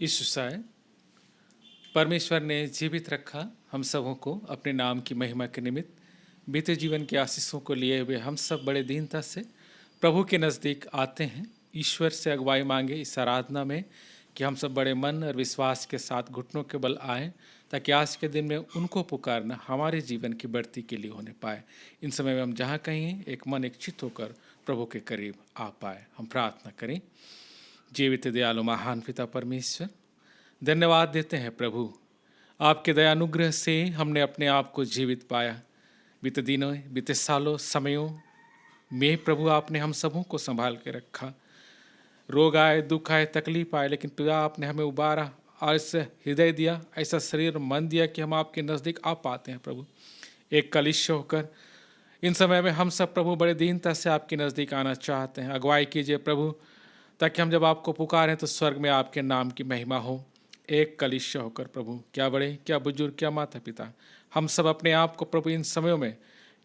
ईशुसाय परमेश्वर ने जीवित रखा हम सबों को अपने नाम की महिमा के निमित्त। बीते जीवन के आशीषों को लिए हुए हम सब बड़े दीनता से प्रभु के नज़दीक आते हैं। ईश्वर से अगुवाई मांगे इस आराधना में कि हम सब बड़े मन और विश्वास के साथ घुटनों के बल आएँ, ताकि आज के दिन में उनको पुकारना हमारे जीवन की बढ़ती के लिए होने पाए। इन समय में हम जहाँ कहीं एक मन एक चित्त होकर प्रभु के करीब आ पाए। हम प्रार्थना करें। जीवित दयालु महान पिता परमेश्वर, धन्यवाद देते हैं प्रभु, आपके दयानुग्रह से हमने अपने आप को जीवित पाया। बीते दिनों, बीते सालों, समयों में प्रभु आपने हम सबों को संभाल के रखा। रोग आए, दुख आए, तकलीफ आए, लेकिन पिता आपने हमें उबारा और ऐसा हृदय दिया, ऐसा शरीर मन दिया कि हम आपके नज़दीक आ पाते हैं। प्रभु एक कलिश्य होकर इन समय में हम सब प्रभु बड़े दीनता से आपके नज़दीक आना चाहते हैं। अगुवाई कीजिए प्रभु, ताकि हम जब आपको पुकारें तो स्वर्ग में आपके नाम की महिमा हो। एक कलिश्य होकर प्रभु, क्या बड़े, क्या बुजुर्ग, क्या माता पिता, हम सब अपने आप को प्रभु इन समयों में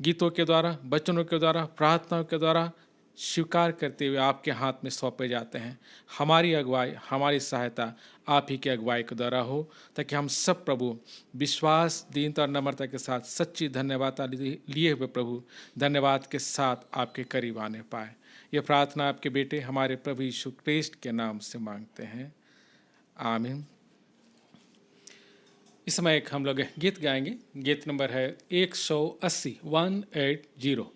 गीतों के द्वारा, वचनों के द्वारा, प्रार्थनाओं के द्वारा स्वीकार करते हुए आपके हाथ में सौंपे जाते हैं। हमारी अगुवाई, हमारी सहायता आप ही के अगुवाई के द्वारा हो, ताकि हम सब प्रभु विश्वास, दीनता और नम्रता के साथ सच्ची धन्यवाद लिए हुए प्रभु धन्यवाद के साथ आपके करीब आने पाए। यह प्रार्थना आपके बेटे हमारे प्रभु यीशु क्रिस्ट के नाम से मांगते हैं, आमीन। इस समय एक हम लोग गीत गाएंगे। गीत नंबर है 180, 180।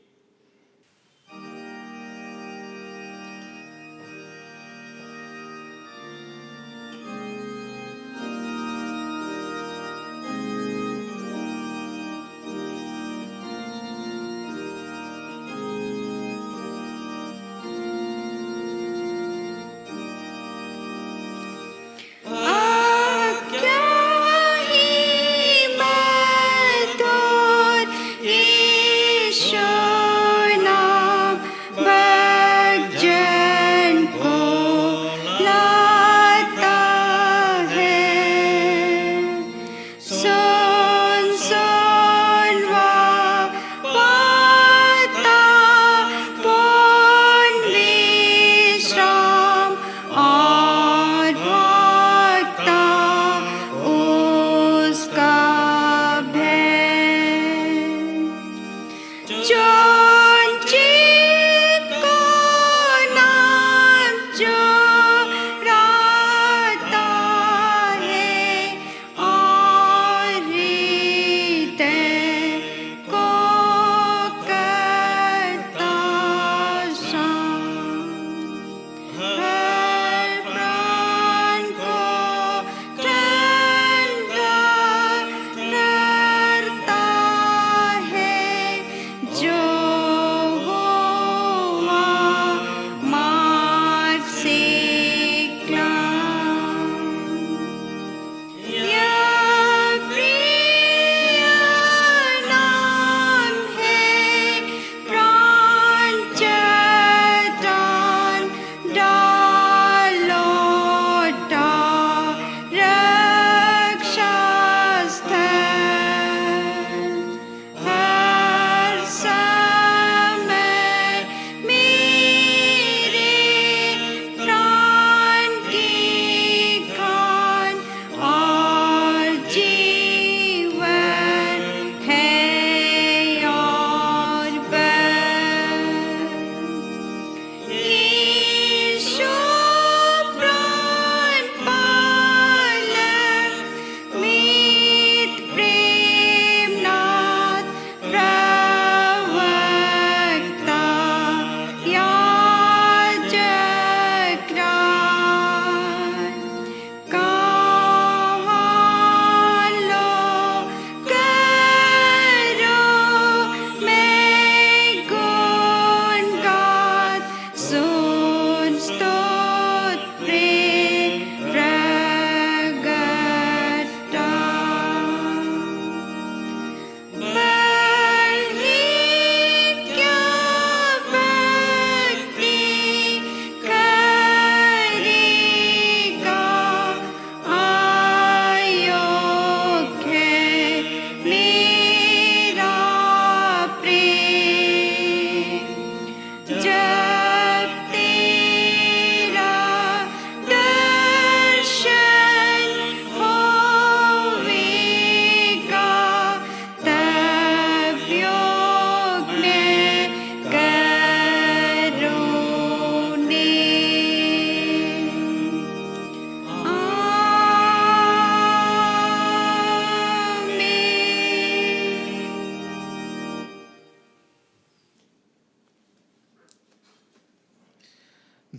Show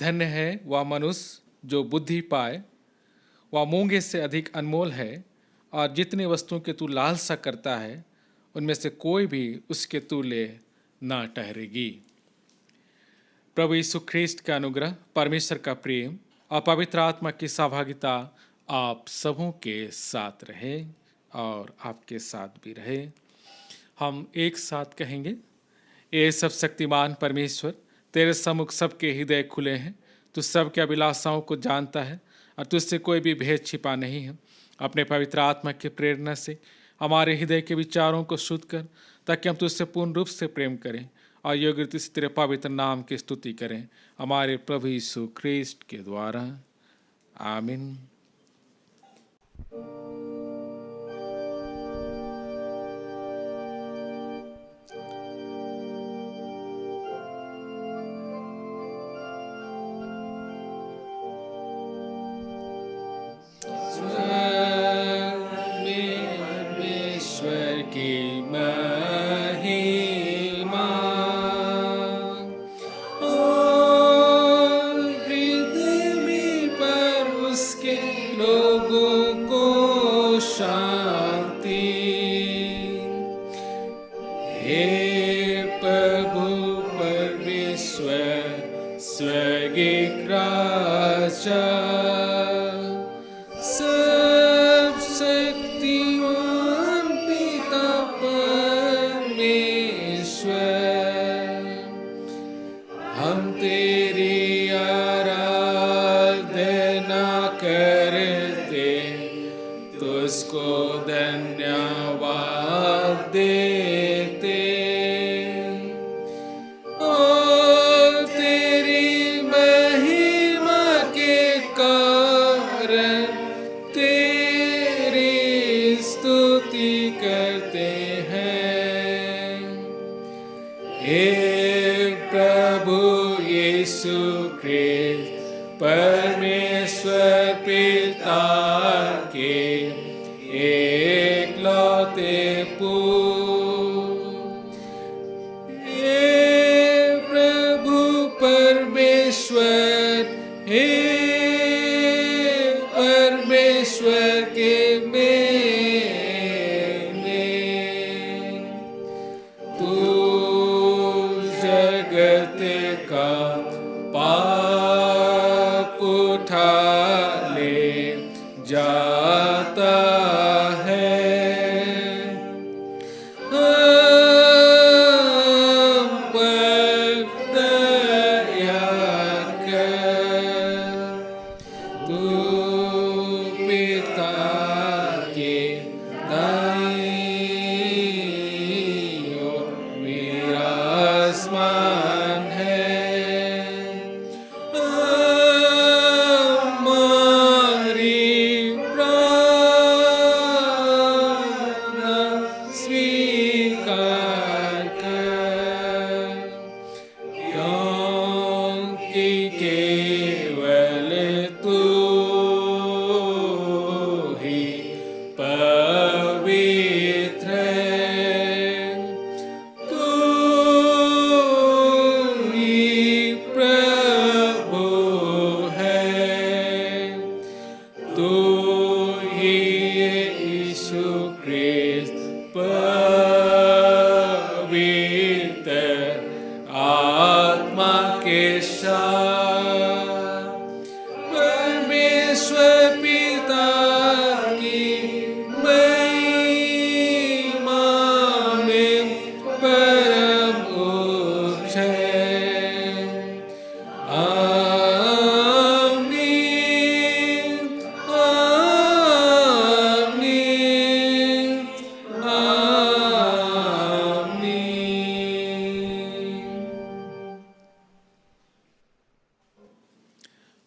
धन्य है वह मनुष्य जो बुद्धि पाए, वह मूंगे से अधिक अनमोल है, और जितनी वस्तुओं के तू लालसा करता है उनमें से कोई भी उसके तुल्य ना ठहरेगी। प्रभु यीशु ख्रिस्त का अनुग्रह, परमेश्वर का प्रेम और पवित्र आत्मा की सहभागिता आप सबों के साथ रहे और आपके साथ भी रहे। हम एक साथ कहेंगे, ये सब शक्तिमान परमेश्वर, तेरे सम्मुख सबके हृदय खुले हैं। तू सबके अभिलाषाओं को जानता है और तुझसे कोई भी भेद छिपा नहीं है। अपने पवित्र आत्मा की प्रेरणा से हमारे हृदय के विचारों को शुद्ध कर, ताकि हम तुझसे पूर्ण रूप से प्रेम करें और योग्य रीति से तेरे पवित्र नाम की स्तुति करें, हमारे प्रभु यीशु ख्रिस्ट के द्वारा। आमीन।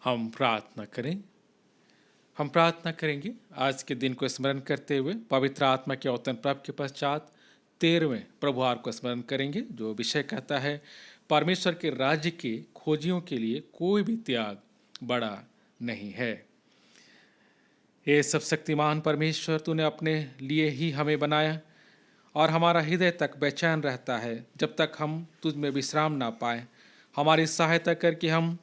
हम प्रार्थना करें। हम प्रार्थना करेंगे आज के दिन को स्मरण करते हुए पवित्र आत्मा के अवतरण प्राप्त के पश्चात 13वें प्रभुवार को स्मरण करेंगे, जो विषय कहता है परमेश्वर के राज्य के खोजियों के लिए कोई भी त्याग बड़ा नहीं है। ये सब शक्तिमान परमेश्वर, तूने अपने लिए ही हमें बनाया और हमारा हृदय तक बेचैन रहता है जब तक हम तुझ में विश्राम ना पाए। हमारी सहायता करके हम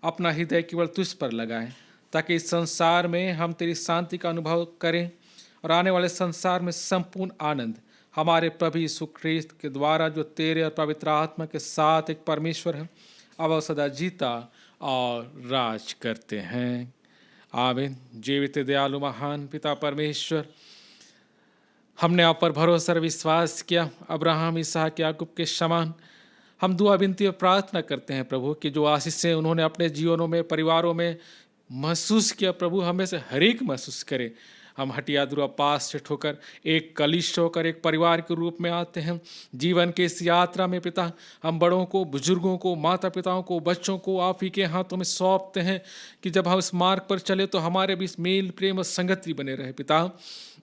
अपना हृदय केवल तुझ पर लगाएं, ताकि इस संसार में हम तेरी शांति का अनुभव करें और आने वाले संसार में संपूर्ण आनंद हमारे प्रभु यीशु ख्रीस्त के द्वारा, जो तेरे और पवित्र आत्मा के साथ एक परमेश्वर है, अब और सदा जीता और राज करते हैं। आमीन। जीवित दयालु महान पिता परमेश्वर, हमने आप पर भरोसा और विश्वास किया। अब्राहम, इसहाक, याकूब के समान हम दुआ विनती और प्रार्थना करते हैं प्रभु कि जो आशीषें उन्होंने अपने जीवनों में, परिवारों में महसूस किया, प्रभु हमें से हर एक महसूस करे। हम हटिया दुआ पास से ठोकर एक कलिश होकर एक परिवार के रूप में आते हैं जीवन के इस यात्रा में। पिता, हम बड़ों को, बुजुर्गों को, माता पिताओं को, बच्चों को आप ही के हाथों में सौंपते हैं कि जब हम इस मार्ग पर चले तो हमारे बीच मेल, प्रेम और संगति बने रहे। पिता,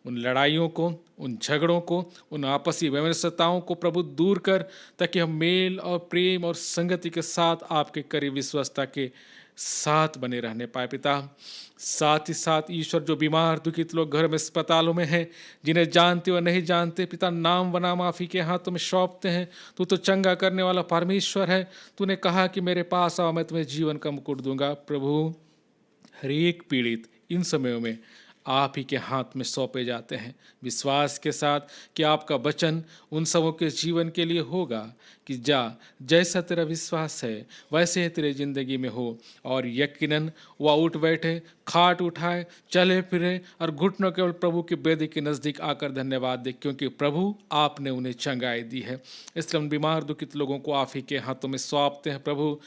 उन लड़ाइयों को, उन झगड़ों को, उन आपसी व्यवस्थाओं को प्रभु दूर कर, ताकि हम मेल और प्रेम और संगति के साथ आपके करीब विश्वस्ता के साथ बने रहने पाए। पिता, साथ ही साथ ईश्वर, जो बीमार दुखित लोग घर में, अस्पतालों में हैं, जिन्हें जानते और नहीं जानते, पिता नाम बना माफ़ी के हाथों में सौंपते हैं। तू तो चंगा करने वाला परमेश्वर है। तूने कहा कि मेरे पास आओ, मैं तुम्हें जीवन का मुकुट दूंगा। प्रभु, हर एक पीड़ित इन समयों में आप ही के हाथ में सौंपे जाते हैं, विश्वास के साथ कि आपका वचन उन सबों के जीवन के लिए होगा कि जैसा तेरा विश्वास है वैसे ही तेरे जिंदगी में हो। और यकीनन वह उठ बैठे, खाट उठाए, चले फिरे और घुटनों केवल प्रभु की वेदी के नज़दीक आकर धन्यवाद दे, क्योंकि प्रभु आपने उन्हें चंगाई दी है। इसलिए उन बीमार दुखित लोगों को आप ही के हाथों में सौंपते हैं प्रभु।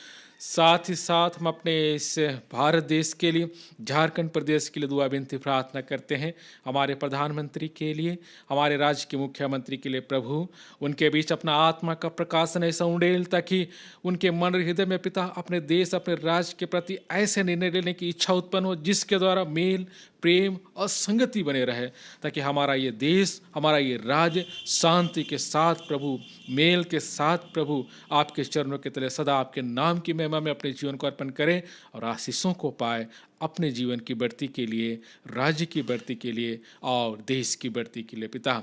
साथ ही साथ हम अपने इस भारत देश के लिए, झारखंड प्रदेश के लिए दुआ विनती प्रार्थना करते हैं। हमारे प्रधानमंत्री के लिए, हमारे राज्य के मुख्यमंत्री के लिए प्रभु, उनके बीच अपना आत्मा का प्रकाशन ऐसा उंडेल, ताकि उनके मन हृदय में पिता अपने देश, अपने राज्य के प्रति ऐसे निर्णय लेने की इच्छा उत्पन्न हो जिसके द्वारा मेल, प्रेम और संगति बने रहे, ताकि हमारा ये देश, हमारा ये राज्य शांति के साथ प्रभु, मेल के साथ प्रभु, आपके चरणों के तले सदा आपके नाम की महिमा में अपने जीवन को अर्पण करें और आशीषों को पाए, अपने जीवन की बढ़ती के लिए, राज्य की बढ़ती के लिए और देश की बढ़ती के लिए। पिता,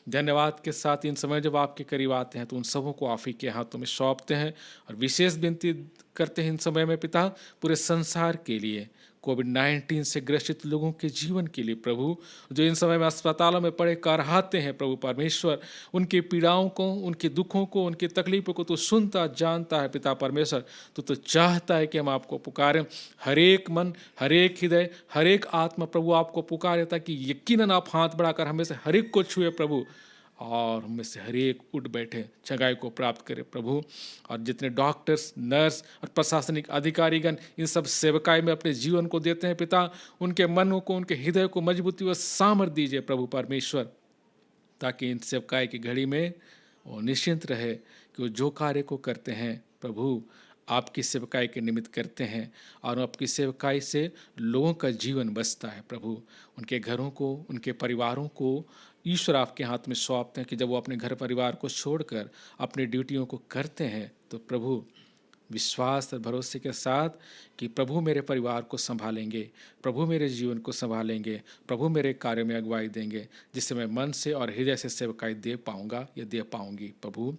धन्यवाद के साथ इन समय जब आपके करीब आते हैं तो उन सबों को आप ही के हाथों में सौंपते हैं और विशेष विनती करते हैं इन समय में पिता, पूरे संसार के लिए, कोविड-19 से ग्रसित लोगों के जीवन के लिए प्रभु, जो इन समय में अस्पतालों में पड़े कराहते हैं प्रभु परमेश्वर, उनकी पीड़ाओं को, उनके दुखों को, उनकी तकलीफों को तो सुनता जानता है पिता परमेश्वर। तो चाहता है कि हम आपको पुकारें, हर एक मन, हर एक हृदय, हर एक आत्मा प्रभु आपको पुकारे, ताकि यकीनन आप हाथ बढ़ाकर हमें से हर एक को छुए प्रभु, और हमें से हर एक उठ बैठे चंगाई को प्राप्त करे प्रभु। और जितने डॉक्टर्स, नर्स और प्रशासनिक अधिकारीगण इन सब सेवकाई में अपने जीवन को देते हैं पिता, उनके मनों को, उनके हृदय को मजबूती व सामर्थ दीजिए प्रभु परमेश्वर, ताकि इन सेवकाई की घड़ी में वो निश्चिंत रहे कि वो जो कार्य को करते हैं प्रभु आपकी सेवकाई के निमित्त करते हैं, और आपकी सेवकाई से लोगों का जीवन बसता है प्रभु। उनके घरों को, उनके परिवारों को ईश्वर आपके हाथ में सौंपते हैं कि जब वो अपने घर परिवार को छोड़कर अपनी ड्यूटियों को करते हैं तो प्रभु विश्वास और भरोसे के साथ कि प्रभु मेरे परिवार को संभालेंगे, प्रभु मेरे जीवन को संभालेंगे, प्रभु मेरे कार्य में अगुवाई देंगे, जिससे मैं मन से और हृदय से सेवकाई दे पाऊंगा या दे पाऊंगी प्रभु।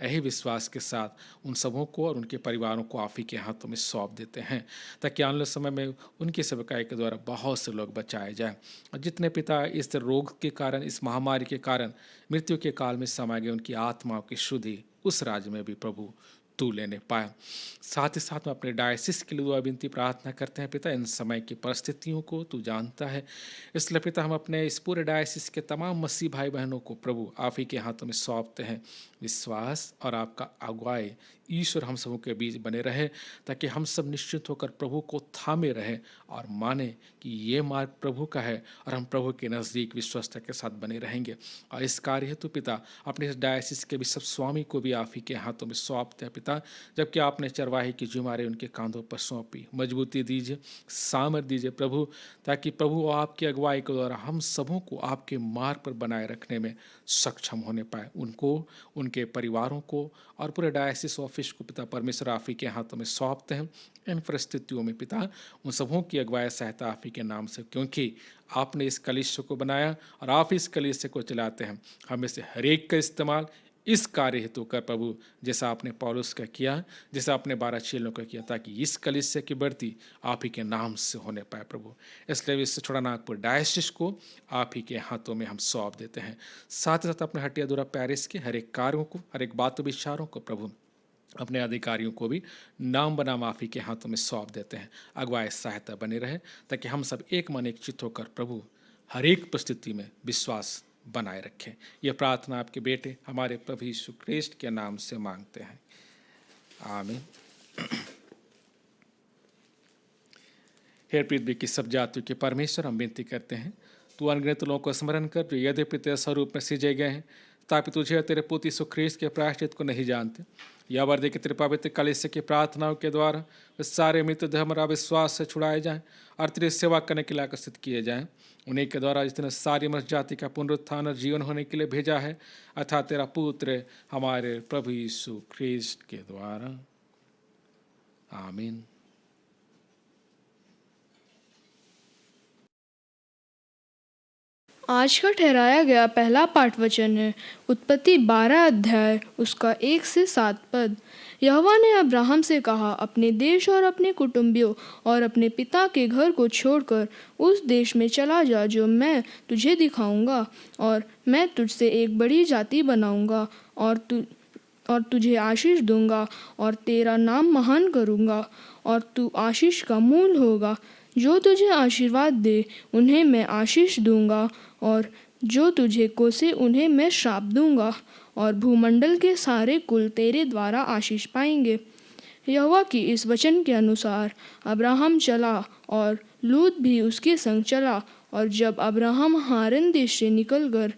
यही विश्वास के साथ उन सबों को और उनके परिवारों को आप ही के हाथों में सौंप देते हैं, ताकि आने वाले समय में उनकी सेवकाई के द्वारा बहुत से लोग बचाए जाएं। और जितने पिता इस रोग के कारण, इस महामारी के कारण मृत्यु के काल में समा गए, उनकी आत्माओं की शुद्धि उस राज्य में भी प्रभु तू लेने पाए। साथ ही साथ में अपने डायसिस के लिए दुआ विनती प्रार्थना करते हैं पिता, इन समय की परिस्थितियों को तू जानता है, इसलिए पिता हम अपने इस पूरे डायसिस के तमाम मसीह भाई बहनों को प्रभु आप ही के हाथों में सौंपते हैं। विश्वास और आपका अगुवाई ईश्वर हम सबों के बीच बने रहे, ताकि हम सब निश्चित होकर प्रभु को थामे रहे और माने कि ये मार्ग प्रभु का है और हम प्रभु के नज़दीक विश्वस्तता के साथ बने रहेंगे। और इस कार्य हेतु पिता अपने इस डायसिस के भी सब स्वामी को भी आप ही के हाथों में सौंपते हैं पिता, जबकि आपने चरवाही की जिम्मेदारी उनके कांधों पर सौंपी। मजबूती दीजिए, सामर्थ्य दीजिए प्रभु, ताकि प्रभु आपकी अगुवाई के द्वारा हम सबों को आपके मार्ग पर बनाए रखने में सक्षम होने पाए। उनको, उनके परिवारों को और पूरे डायसिस ऑफिस को पिता परमेश्वर आप ही के हाथों में सौंपते हैं। इन परिस्थितियों में पिता उन सबों की अगुवाई सहायता आप ही के नाम से, क्योंकि आपने इस कलिसिया को बनाया और आप इस कलिसिया को चलाते हैं। हमें से हर एक का इस्तेमाल इस कार्य हेतु कर प्रभु, जैसा आपने पौलुस का किया, जैसा आपने 12 चेलों का किया, ताकि इस कलीसिया की बढ़ती आप ही के नाम से होने पाए प्रभु। इसलिए इस छोटा नागपुर डायसिस को आप ही के हाथों में हम सौंप देते हैं। साथ ही साथ अपने हटिया दूरा पैरिस के हर एक कार्यों को, हर एक बातों विचारों को प्रभु, अपने अधिकारियों को भी नाम बना माफ़ी के हाथों में सौंप देते हैं। अगुवाई सहायता बने रहे, ताकि हम सब एक मन एक चित्त होकर प्रभु हर एक परिस्थिति में विश्वास बनाए रखें। यह प्रार्थना आपके बेटे हमारे प्रभु यीशु ख्रीष्ट के नाम से मांगते हैं, आमीन। हे पृथ्वी की सब जातियों के परमेश्वर, हम विनती करते हैं, तू अनगिनत लोगों को स्मरण कर जो यद्यपि तेरे स्वरूप में सिजे गए हैं, ताकि तुझे और तेरे पुत्र यीशु ख्रीष्ट के प्रायश्चित को नहीं जानते। यह वर्दे कि तेरे पवित्र कलीसिया की प्रार्थनाओं के द्वारा वे सारे मृत्यु धर्म और अविश्वास से छुड़ाए जाएं और तेरी सेवा करने के लिए आकर्षित किए जाएं। उन्हीं के द्वारा जिसने सारी मनुष्य जाति का पुनरुत्थान और जीवन होने के लिए भेजा है, अर्थात तेरा पुत्र हमारे प्रभु यीशु ख्रीष्ट के द्वारा, आमीन। आज का ठहराया गया पहला पाठ वचन है उत्पत्ति 12 अध्याय उसका 1 से 7 पद। यहोवा ने अब्राहम से कहा, अपने देश और अपने कुटुंबियों और अपने पिता के घर को छोड़कर उस देश में चला जा जो मैं तुझे दिखाऊंगा, और मैं तुझसे एक बड़ी जाति बनाऊंगा और तुझे आशीष दूंगा और तेरा नाम महान करूंगा और तू आशीष का मूल होगा। जो तुझे आशीर्वाद दे उन्हें मैं आशीष दूंगा, और जो तुझे कोसे उन्हें मैं श्राप दूंगा, और भूमंडल के सारे कुल तेरे द्वारा आशीष पाएंगे। यहोवा की इस वचन के अनुसार अब्राहम चला और लूत भी उसके संग चला। और जब अब्राहम हारन देश से निकलकर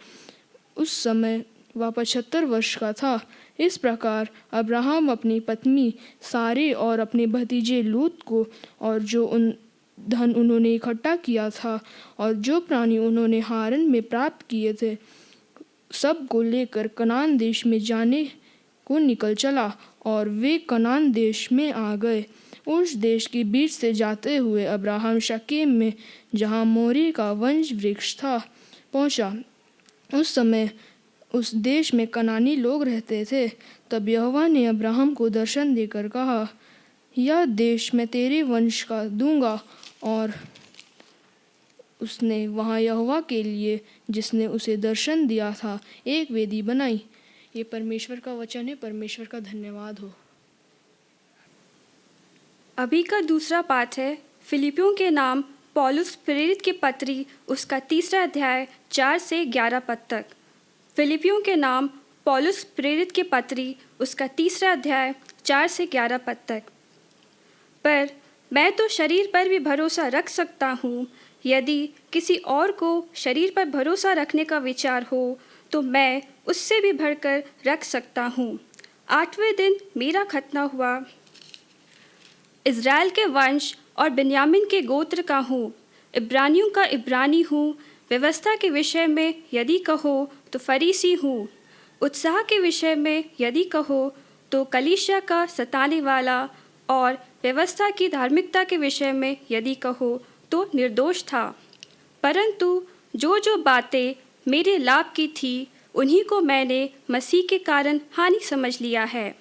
उस समय वह 75 वर्ष का था। इस प्रकार अब्राहम अपनी पत्नी सारे और अपने भतीजे लूत को और जो धन उन्होंने इकट्ठा किया था और जो प्राणी उन्होंने हारन में प्राप्त किए थे, सब को लेकर कनान देश में जाने को निकल चला, और वे कनान देश में आ गए। उस देश के बीच से जाते हुए अब्राहम शकेम में, जहाँ मोरी का वंश वृक्ष था, पहुँचा। उस समय उस देश में कनानी लोग रहते थे। तब यहोवा ने अब्राहम को दर्शन देकर कहा, यह देश मैं तेरे वंश का दूंगा। और उसने वहाँ यहोवा के लिए, जिसने उसे दर्शन दिया था, एक वेदी बनाई। ये परमेश्वर का वचन है। परमेश्वर का धन्यवाद हो। अभी का दूसरा पाठ है फिलिपियों के नाम पौलुस प्रेरित की पत्री, उसका 3 अध्याय 4 से 11 पद तक। फिलिपियों के नाम पौलुस प्रेरित की पत्री, उसका 3 अध्याय 4 से 11 पद तक। पर मैं तो शरीर पर भी भरोसा रख सकता हूँ। यदि किसी और को शरीर पर भरोसा रखने का विचार हो तो मैं उससे भी बढ़कर रख सकता हूँ। 8वें दिन मेरा खतना हुआ। इज़राइल के वंश और बिन्यामीन के गोत्र का हूँ, इब्रानियों का इब्रानी हूँ। व्यवस्था के विषय में यदि कहो तो फरीसी हूँ। उत्साह के विषय में यदि कहो तो कलीसिया का सताने वाला, और व्यवस्था की धार्मिकता के विषय में यदि कहो तो निर्दोष था। परंतु जो बातें मेरे लाभ की थी उन्हीं को मैंने मसीह के कारण हानि समझ लिया है।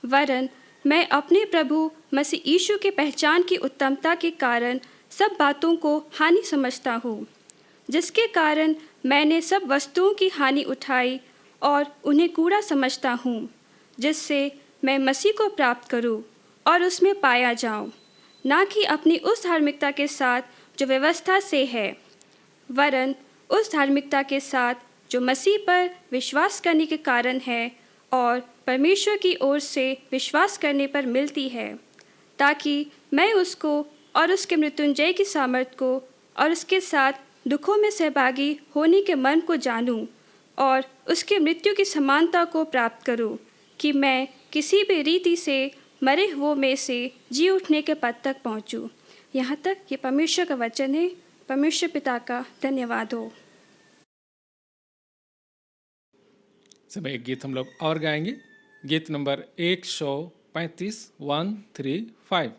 वरन मैं अपने प्रभु मसीह यीशु के पहचान की उत्तमता के कारण सब बातों को हानि समझता हूँ, जिसके कारण मैंने सब वस्तुओं की हानि उठाई और उन्हें कूड़ा समझता हूँ, जिससे मैं मसीह को प्राप्त करूँ और उसमें पाया जाऊँ, ना कि अपनी उस धार्मिकता के साथ जो व्यवस्था से है, वरन उस धार्मिकता के साथ जो मसीह पर विश्वास करने के कारण है और परमेश्वर की ओर से विश्वास करने पर मिलती है, ताकि मैं उसको और उसके मृत्युंजय की सामर्थ को और उसके साथ दुखों में सहभागी होने के मन को जानूं और उसके मृत्यु की समानता को प्राप्त करूं, कि मैं किसी भी रीति से मरे हुओं में से जी उठने के पद तक पहुंचूं। यहाँ तक ये परमेश्वर का वचन है। परमेश्वर पिता का धन्यवाद हो। समय एक गीत हम लोग और गाएंगे, गीत नंबर 135, 135।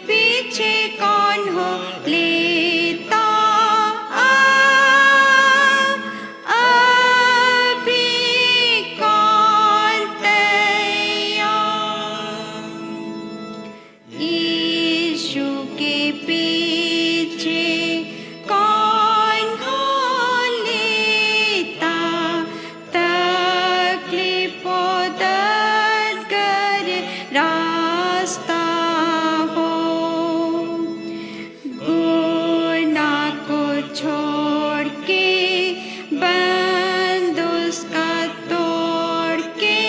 पीछे कौन हो लेता अभी कौन तैयार यीशु के पीछे कौन हो लेता तकलीफों दर्द कर रास्ता हो गुनाह को छोड़ के बंद उसका तोड़ के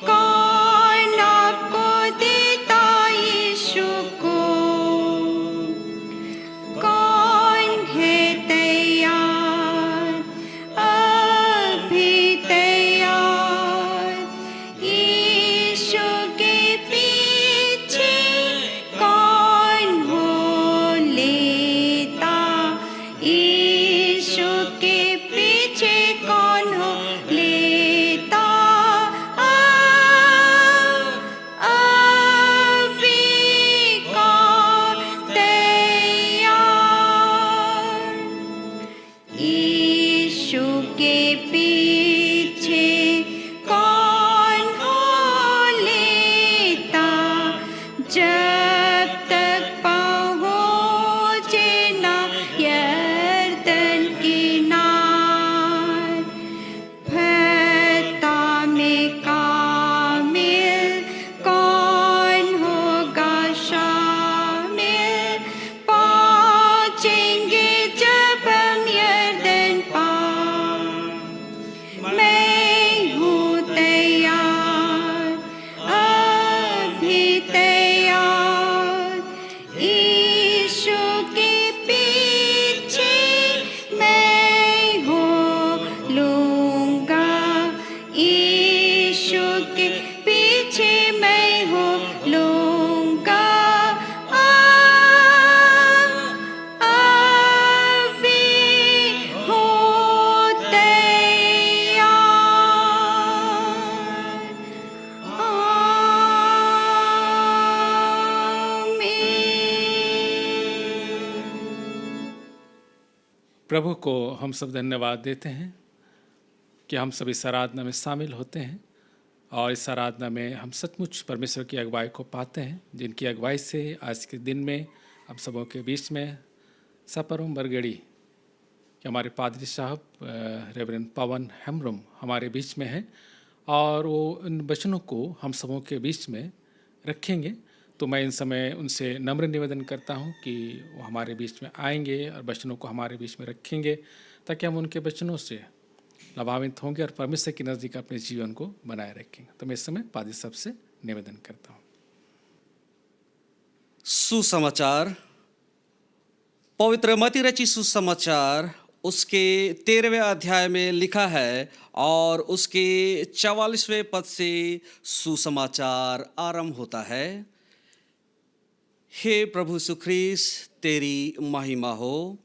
कौन आपको देता यीशु को कौन है तैयार अभी तैयार यीशु के पीछे कौन हो लेता यीशु के पीछे कौन हो लेता अभी कौन तैयार यीशु के पीछे कौन हो लेता जब तक पहुँचे ना यरदन किनार फता में कामिल कौन होगा शामिल पहुँचेंगे जब हम यरदन पार मैं हूँ तैयार अभी तैयार यीशु के पीछे मैं हो लूँगा यीशु के पीछे मैं हो लूँगा अभी हो तैयार आमीन। प्रभु को हम सब धन्यवाद देते हैं कि हम सब इस आराधना में शामिल होते हैं और इस आराधना में हम सचमुच परमेश्वर की अगुवाई को पाते हैं, जिनकी अगुवाई से आज के दिन में हम सबों के बीच में सपरम बरगड़ी कि हमारे पादरी साहब रेवरेंड पवन हेम्ब्रम हमारे बीच में हैं और वो इन वचनों को हम सबों के बीच में रखेंगे। तो मैं इन समय उनसे नम्र निवेदन करता हूं कि वो हमारे बीच में आएंगे और वचनों को हमारे बीच में रखेंगे ताकि हम उनके वचनों से लाभान्वित होंगे और परमेश्वर के नज़दीक अपने जीवन को बनाए रखेंगे। तो मैं इस समय पादरी साहब से निवेदन करता हूँ। सुसमाचार पवित्र मती रची सुसमाचार उसके 13वें अध्याय में लिखा है और उसके 44वें पद से सुसमाचार आरंभ होता है। हे प्रभु यीशु ख्रीस्त तेरी महिमा हो।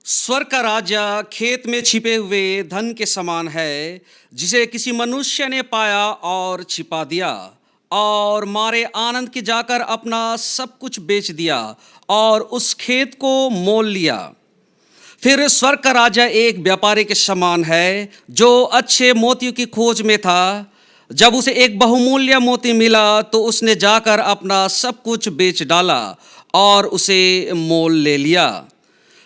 स्वर्ग का राजा खेत में छिपे हुए धन के समान है, जिसे किसी मनुष्य ने पाया और छिपा दिया और मारे आनंद के जाकर अपना सब कुछ बेच दिया और उस खेत को मोल लिया। फिर स्वर्ग का राजा एक व्यापारी के समान है जो अच्छे मोतियों की खोज में था। जब उसे एक बहुमूल्य मोती मिला तो उसने जाकर अपना सब कुछ बेच डाला और उसे मोल ले लिया।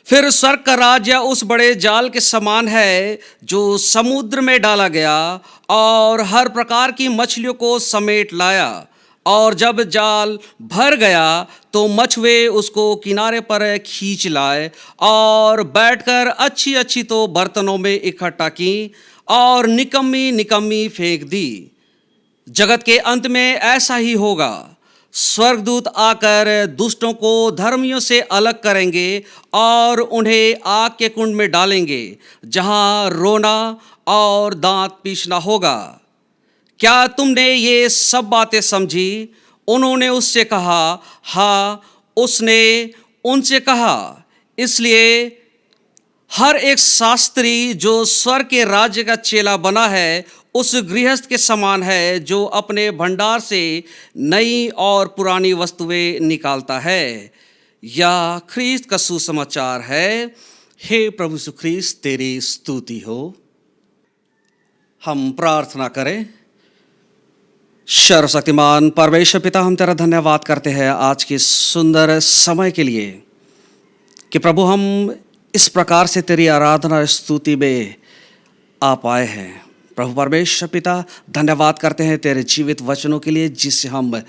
फिर स्वर्ग का राज्य उस बड़े जाल के समान है जो समुद्र में डाला गया और हर प्रकार की मछलियों को समेट लाया। और जब जाल भर गया तो मछुए उसको किनारे पर खींच लाए और बैठकर अच्छी अच्छी तो बर्तनों में इकट्ठा की और निकम्मी निकम्मी फेंक दी। जगत के अंत में ऐसा ही होगा। स्वर्गदूत आकर दुष्टों को धर्मियों से अलग करेंगे और उन्हें आग के कुंड में डालेंगे, जहां रोना और दांत पीसना होगा। क्या तुमने ये सब बातें समझी? उन्होंने उससे कहा, हाँ। उसने उनसे कहा, इसलिए हर एक शास्त्री जो स्वर्ग के राज्य का चेला बना है उस गृहस्थ के समान है जो अपने भंडार से नई और पुरानी वस्तुएं निकालता है। यह ख्रीस्त का सुसमाचार है। हे प्रभु यीशु ख्रीस्त, तेरी स्तुति हो। हम प्रार्थना करें। सर्वशक्तिमान परमेश्वर पिता, हम तेरा धन्यवाद करते हैं आज के सुंदर समय के लिए कि प्रभु हम इस प्रकार से तेरी आराधना स्तुति में आ पाए हैं। प्रभु परमेश्वर पिता, धन्यवाद करते हैं तेरे जीवित वचनों के लिए जिससे हम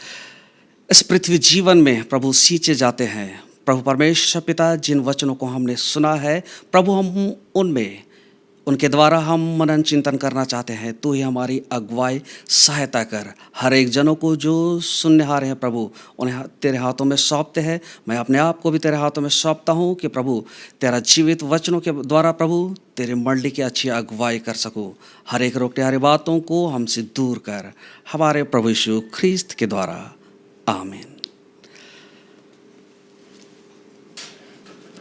इस पृथ्वी जीवन में प्रभु सींचे जाते हैं। प्रभु परमेश्वर पिता, जिन वचनों को हमने सुना है प्रभु, हम उनमें उनके द्वारा हम मनन चिंतन करना चाहते हैं। तू ही हमारी अगुवाई सहायता कर। हर एक जनों को जो सुनने आ रहे हैं प्रभु, उन्हें तेरे हाथों में सौंपते हैं। मैं अपने आप को भी तेरे हाथों में सौंपता हूँ कि प्रभु तेरा जीवित वचनों के द्वारा प्रभु तेरी मंडली की अच्छी अगुवाई कर सकूँ। हर एक रोकने वाली बातों को हमसे दूर कर, हमारे प्रभु यीशु ख्रीस्त के द्वारा, आमीन।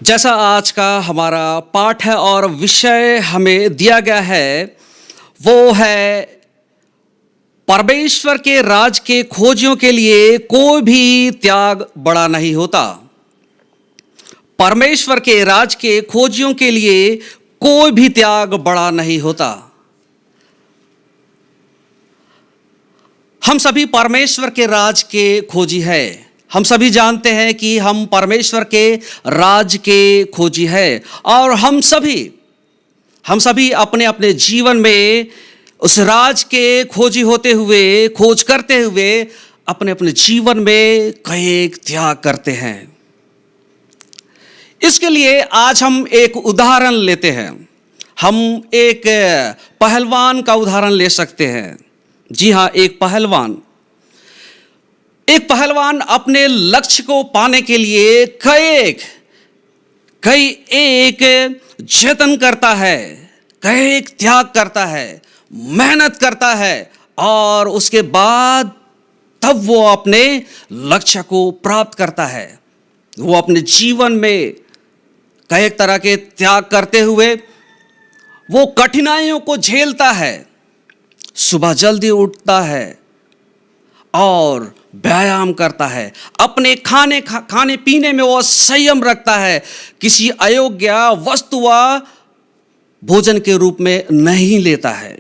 जैसा आज का हमारा पाठ है और विषय हमें दिया गया है, वो है परमेश्वर के राज के खोजियों के लिए कोई भी त्याग बड़ा नहीं होता। परमेश्वर के राज के खोजियों के लिए कोई भी त्याग बड़ा नहीं होता। हम सभी परमेश्वर के राज के खोजी है। हम सभी जानते हैं कि हम परमेश्वर के राज के खोजी है और हम सभी अपने अपने जीवन में उस राज के खोजी होते हुए, खोज करते हुए अपने अपने जीवन में कई त्याग करते हैं। इसके लिए आज हम एक उदाहरण लेते हैं। हम एक पहलवान का उदाहरण ले सकते हैं। जी हाँ, एक पहलवान अपने लक्ष्य को पाने के लिए कई एक जतन करता है, कई एक त्याग करता है, मेहनत करता है और उसके बाद तब वो अपने लक्ष्य को प्राप्त करता है। वो अपने जीवन में कई एक तरह के त्याग करते हुए वो कठिनाइयों को झेलता है। सुबह जल्दी उठता है और व्यायाम करता है। अपने खाने पीने में वो संयम रखता है। किसी अयोग्य वस्तु व भोजन के रूप में नहीं लेता है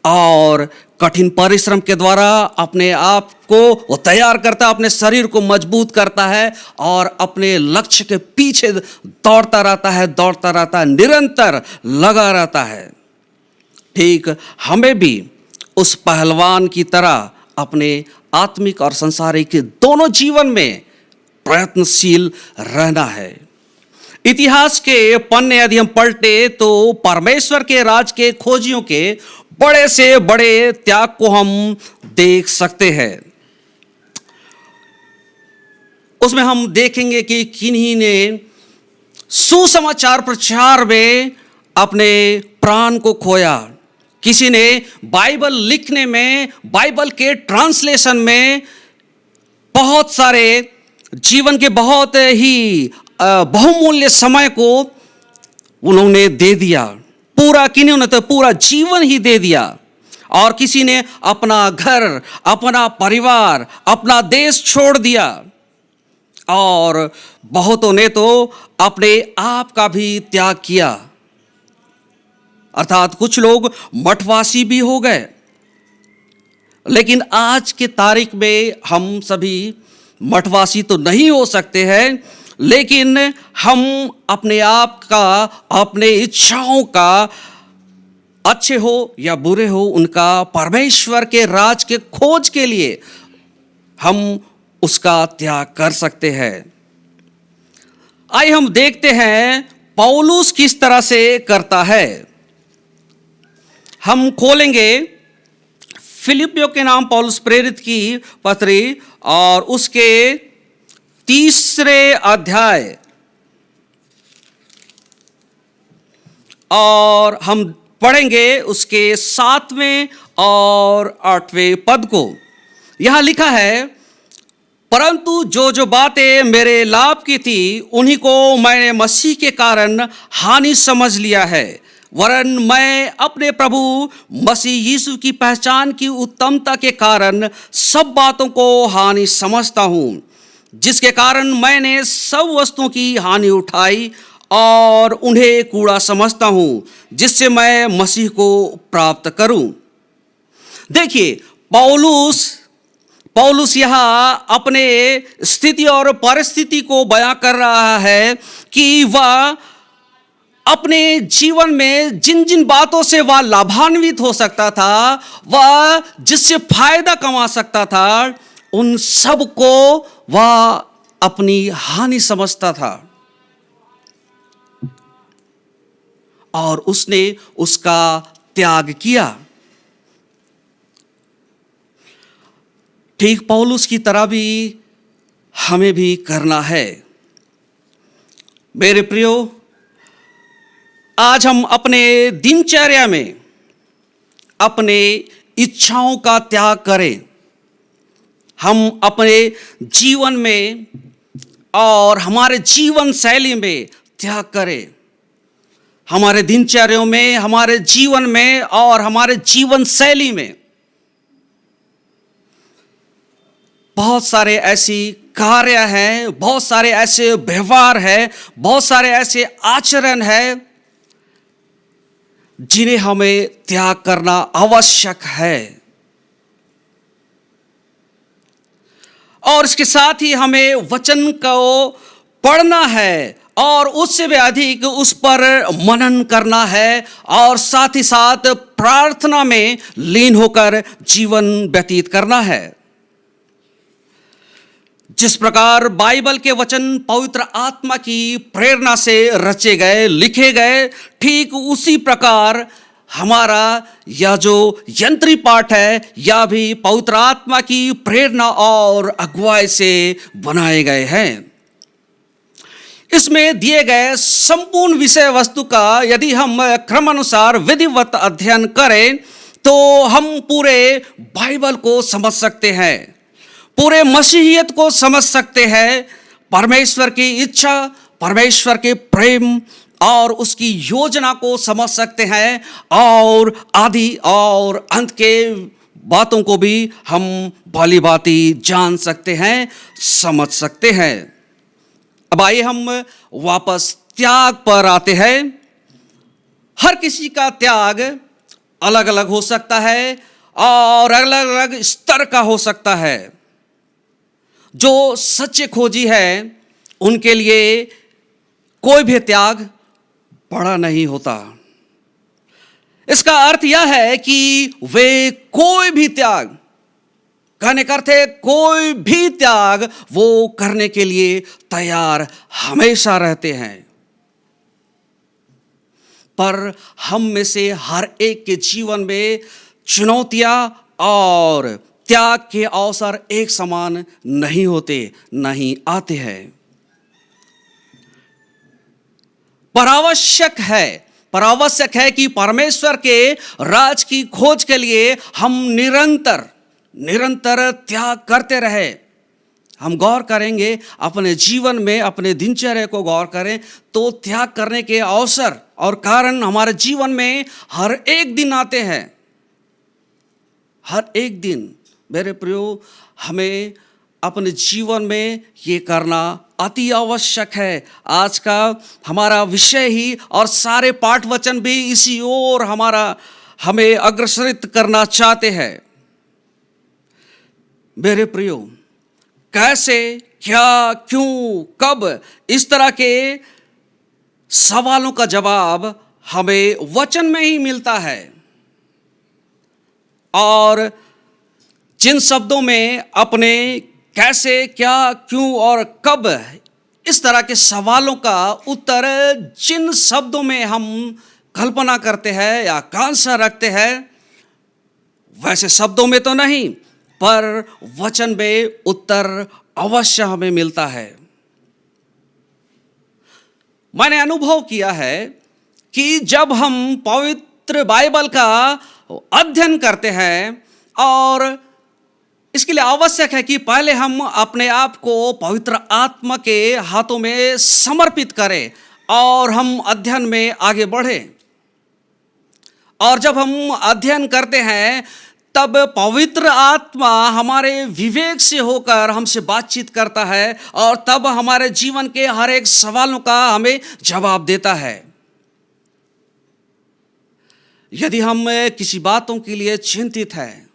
और कठिन परिश्रम के द्वारा अपने आप को वो तैयार करता है, अपने शरीर को मजबूत करता है और अपने लक्ष्य के पीछे दौड़ता रहता है, निरंतर लगा रहता है। ठीक हमें भी उस पहलवान की तरह अपने आत्मिक और सांसारिक दोनों जीवन में प्रयत्नशील रहना है। इतिहास के पन्ने यदि हम पलटे तो परमेश्वर के राज के खोजियों के बड़े से बड़े त्याग को हम देख सकते हैं। उसमें हम देखेंगे कि किन्हीं ने सुसमाचार प्रचार में अपने प्राण को खोया। किसी ने बाइबल लिखने में, बाइबल के ट्रांसलेशन में बहुत सारे जीवन के बहुत ही बहुमूल्य समय को उन्होंने दे दिया। किन्हीं ने तो पूरा जीवन ही दे दिया। और किसी ने अपना घर, अपना परिवार, अपना देश छोड़ दिया और बहुतों ने तो अपने आप का भी त्याग किया। अर्थात कुछ लोग मठवासी भी हो गए। लेकिन आज के तारीख में हम सभी मठवासी तो नहीं हो सकते हैं, लेकिन हम अपने आप का, अपने इच्छाओं का, अच्छे हो या बुरे हो, उनका परमेश्वर के राज के खोज के लिए हम उसका त्याग कर सकते हैं। आइए हम देखते हैं पौलुस किस तरह से करता है। हम खोलेंगे फिलिपियों के नाम पौलुस प्रेरित की पत्री और उसके 3 अध्याय और हम पढ़ेंगे उसके 7वें और 8वें पद को। यहां लिखा है, परंतु जो बातें मेरे लाभ की थी उन्हीं को मैंने मसीह के कारण हानि समझ लिया है। वरन मैं अपने प्रभु मसीह यीशु की पहचान की उत्तमता के कारण सब बातों को हानि समझता हूँ, जिसके कारण मैंने सब वस्तुओं की हानि उठाई और उन्हें कूड़ा समझता हूँ, जिससे मैं मसीह को प्राप्त करूँ। देखिए, पौलुस यहाँ अपने स्थिति और परिस्थिति को बयां कर रहा है कि वह अपने जीवन में जिन जिन बातों से वह लाभान्वित हो सकता था, वह जिससे फायदा कमा सकता था, उन सब को वह अपनी हानि समझता था और उसने उसका त्याग किया। ठीक पौलुस की तरह भी हमें भी करना है। मेरे प्रियो, आज हम अपने दिनचर्या में अपने इच्छाओं का त्याग करें। हम अपने जीवन में और हमारे जीवन शैली में त्याग करें। हमारे दिनचर्या में, हमारे जीवन में और हमारे जीवन शैली में बहुत सारे ऐसी कार्य हैं, बहुत सारे ऐसे व्यवहार हैं, बहुत सारे ऐसे आचरण हैं जिन्हें हमें त्याग करना आवश्यक है। और इसके साथ ही हमें वचन को पढ़ना है और उससे भी अधिक उस पर मनन करना है और साथ ही साथ प्रार्थना में लीन होकर जीवन व्यतीत करना है। जिस प्रकार बाइबल के वचन पवित्र आत्मा की प्रेरणा से रचे गए, लिखे गए, ठीक उसी प्रकार हमारा यह जो यंत्री पाठ है, यह भी पवित्र आत्मा की प्रेरणा और अगुवाई से बनाए गए हैं। इसमें दिए गए संपूर्ण विषय वस्तु का यदि हम क्रमानुसार विधिवत अध्ययन करें तो हम पूरे बाइबल को समझ सकते हैं, पूरे मसीहियत को समझ सकते हैं, परमेश्वर की इच्छा, परमेश्वर के प्रेम और उसकी योजना को समझ सकते हैं और आदि और अंत के बातों को भी हम भली भांति जान सकते हैं, समझ सकते हैं। अब आइए हम वापस त्याग पर आते हैं। हर किसी का त्याग अलग अलग हो सकता है और अलग अलग स्तर का हो सकता है। जो सच्चे खोजी है उनके लिए कोई भी त्याग बड़ा नहीं होता। इसका अर्थ यह है कि वे कोई भी त्याग, कहने का अर्थ है कोई भी त्याग वो करने के लिए तैयार हमेशा रहते हैं। पर हम में से हर एक के जीवन में चुनौतियां और त्याग के अवसर एक समान नहीं होते, नहीं आते हैं। पर आवश्यक है कि परमेश्वर के राज की खोज के लिए हम निरंतर त्याग करते रहे। हम गौर करेंगे अपने जीवन में, अपने दिनचर्या को गौर करें तो त्याग करने के अवसर और कारण हमारे जीवन में हर एक दिन आते हैं। हर एक दिन मेरे प्रियो, हमें अपने जीवन में ये करना अति आवश्यक है। आज का हमारा विषय ही और सारे पाठ वचन भी इसी ओर हमें अग्रसरित करना चाहते हैं। मेरे प्रियो, कैसे, क्या, क्यों, कब, इस तरह के सवालों का जवाब हमें वचन में ही मिलता है। और जिन शब्दों में अपने कैसे, क्या, क्यों और कब, इस तरह के सवालों का उत्तर जिन शब्दों में हम कल्पना करते हैं या आकांक्षा रखते हैं, वैसे शब्दों में तो नहीं, पर वचन में उत्तर अवश्य हमें मिलता है। मैंने अनुभव किया है कि जब हम पवित्र बाइबल का अध्ययन करते हैं और इसके लिए आवश्यक है कि पहले हम अपने आप को पवित्र आत्मा के हाथों में समर्पित करें और हम अध्ययन में आगे बढ़ें। और जब हम अध्ययन करते हैं तब पवित्र आत्मा हमारे विवेक से होकर हमसे बातचीत करता है और तब हमारे जीवन के हर एक सवालों का हमें जवाब देता है। यदि हम किसी बातों के लिए चिंतित हैं,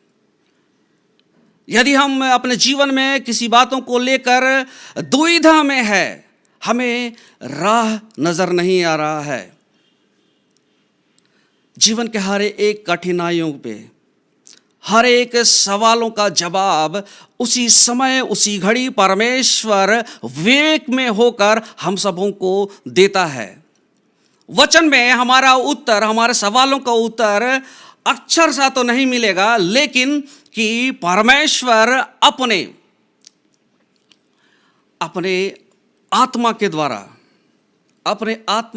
यदि हम अपने जीवन में किसी बातों को लेकर दुविधा में है, हमें राह नजर नहीं आ रहा है, जीवन के हर एक कठिनाइयों पे हर एक सवालों का जवाब उसी समय उसी घड़ी परमेश्वर विवेक में होकर हम सबों को देता है। वचन में हमारा उत्तर, हमारे सवालों का उत्तर अक्षर सा तो नहीं मिलेगा, लेकिन कि परमेश्वर अपने आत्मा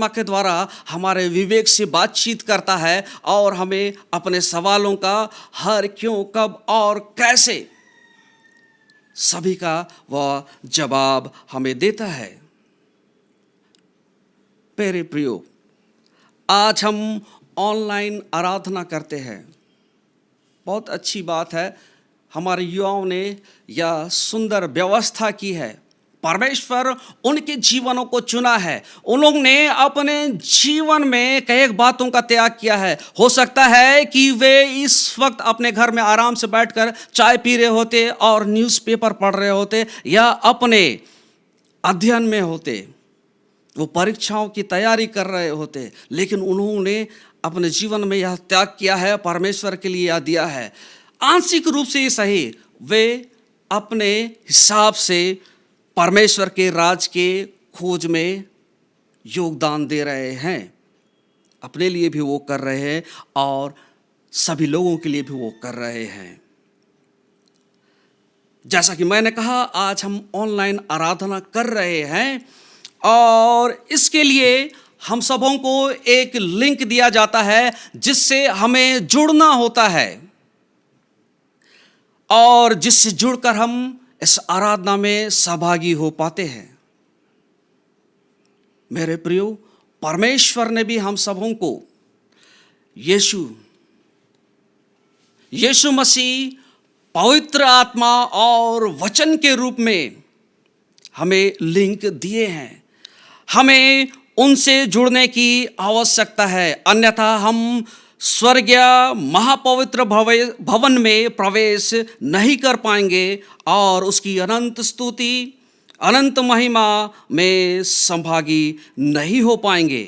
के द्वारा हमारे विवेक से बातचीत करता है और हमें अपने सवालों का हर, क्यों, कब और कैसे सभी का वह जवाब हमें देता है। प्यारे प्रियो, आज हम ऑनलाइन आराधना करते हैं। बहुत अच्छी बात है, हमारे युवाओं ने यह सुंदर व्यवस्था की है। परमेश्वर उनके जीवनों को चुना है, उन्होंने अपने जीवन में कई बातों का त्याग किया है। हो सकता है कि वे इस वक्त अपने घर में आराम से बैठकर चाय पी रहे होते और न्यूज़पेपर पढ़ रहे होते या अपने अध्ययन में होते, वो परीक्षाओं की तैयारी कर रहे होते, लेकिन उन्होंने अपने जीवन में यह त्याग किया है, परमेश्वर के लिए यह दिया है। आंशिक रूप से ही सही, वे अपने हिसाब से परमेश्वर के राज के खोज में योगदान दे रहे हैं। अपने लिए भी वो कर रहे हैं और सभी लोगों के लिए भी वो कर रहे हैं। जैसा कि मैंने कहा, आज हम ऑनलाइन आराधना कर रहे हैं और इसके लिए हम सबों को एक लिंक दिया जाता है जिससे हमें जुड़ना होता है और जिससे जुड़कर हम इस आराधना में सहभागी हो पाते हैं। मेरे प्रियो, परमेश्वर ने भी हम सबों को यीशु मसीह, पवित्र आत्मा और वचन के रूप में हमें लिंक दिए हैं। हमें उनसे जुड़ने की आवश्यकता है, अन्यथा हम स्वर्गीय महापवित्र भवन में प्रवेश नहीं कर पाएंगे और उसकी अनंत स्तुति, अनंत महिमा में संभागी नहीं हो पाएंगे।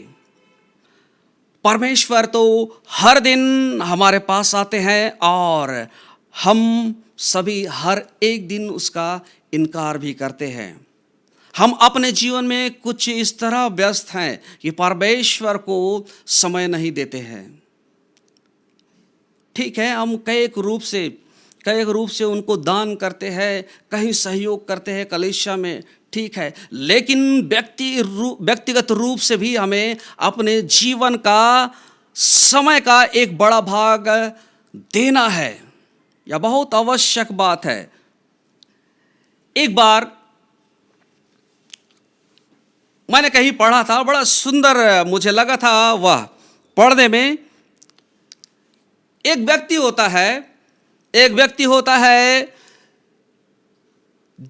परमेश्वर तो हर दिन हमारे पास आते हैं और हम सभी हर एक दिन उसका इनकार भी करते हैं। हम अपने जीवन में कुछ इस तरह व्यस्त हैं कि परमेश्वर को समय नहीं देते हैं। ठीक है, हम कई रूप से उनको दान करते हैं, कहीं सहयोग करते हैं कलीसिया में, ठीक है, लेकिन व्यक्तिगत रूप से भी हमें अपने जीवन का समय का एक बड़ा भाग देना है। यह बहुत आवश्यक बात है। एक बार मैंने कहीं पढ़ा था, बड़ा सुंदर मुझे लगा था वह पढ़ने में। एक व्यक्ति होता है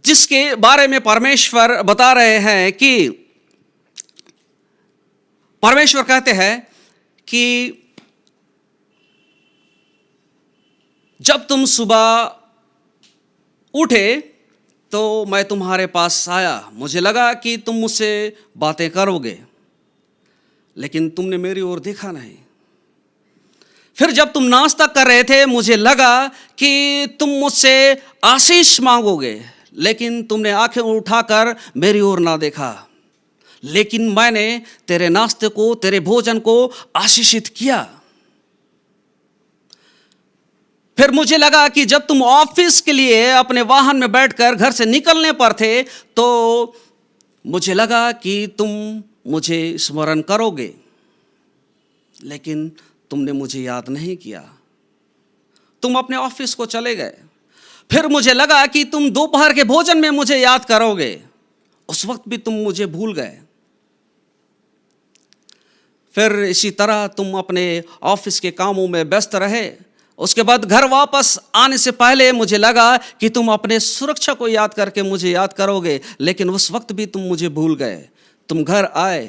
जिसके बारे में परमेश्वर बता रहे हैं कि परमेश्वर कहते हैं कि जब तुम सुबह उठे तो मैं तुम्हारे पास आया, मुझे लगा कि तुम मुझसे बातें करोगे, लेकिन तुमने मेरी ओर देखा नहीं। फिर जब तुम नाश्ता कर रहे थे, मुझे लगा कि तुम मुझसे आशीष मांगोगे, लेकिन तुमने आंखें उठाकर मेरी ओर ना देखा। लेकिन मैंने तेरे नाश्ते को, तेरे भोजन को आशीषित किया। फिर मुझे लगा कि जब तुम ऑफिस के लिए अपने वाहन में बैठकर घर से निकलने पर थे, तो मुझे लगा कि तुम मुझे स्मरण करोगे, लेकिन तुमने मुझे याद नहीं किया। तुम अपने ऑफिस को चले गए। फिर मुझे लगा कि तुम दोपहर के भोजन में मुझे याद करोगे, उस वक्त भी तुम मुझे भूल गए। फिर इसी तरह तुम अपने ऑफिस के कामों में व्यस्त रहे। उसके बाद घर वापस आने से पहले मुझे लगा कि तुम अपने सुरक्षा को याद करके मुझे याद करोगे, लेकिन उस वक्त भी तुम मुझे भूल गए। तुम घर आए,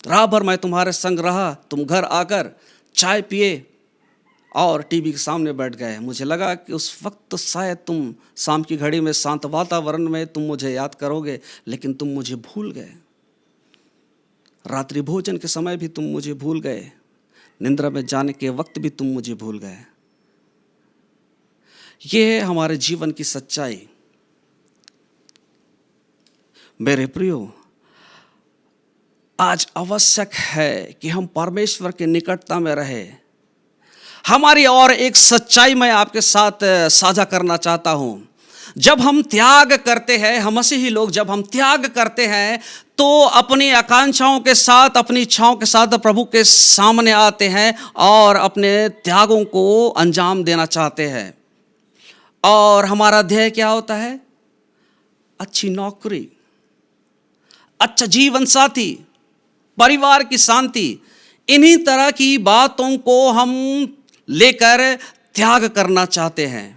रात भर मैं तुम्हारे संग रहा, तुम घर आकर चाय पिए और टीवी के सामने बैठ गए। मुझे लगा कि उस वक्त तो शायद तुम शाम की घड़ी में शांत वातावरण में तुम मुझे याद करोगे, लेकिन तुम मुझे भूल गए। रात्रि भोजन के समय भी तुम मुझे भूल गए। निंद्रा में जाने के वक्त भी तुम मुझे भूल गए। ये है हमारे जीवन की सच्चाई। मेरे प्रियो, आज आवश्यक है कि हम परमेश्वर के निकटता में रहे। हमारी और एक सच्चाई मैं आपके साथ साझा करना चाहता हूं। जब हम त्याग करते हैं, हम मसीही लोग जब हम त्याग करते हैं तो अपनी आकांक्षाओं के साथ, अपनी इच्छाओं के साथ प्रभु के सामने आते हैं और अपने त्यागों को अंजाम देना चाहते हैं। और हमारा ध्येय क्या होता है? अच्छी नौकरी, अच्छा जीवन साथी, परिवार की शांति। इन्हीं तरह की बातों को हम लेकर त्याग करना चाहते हैं।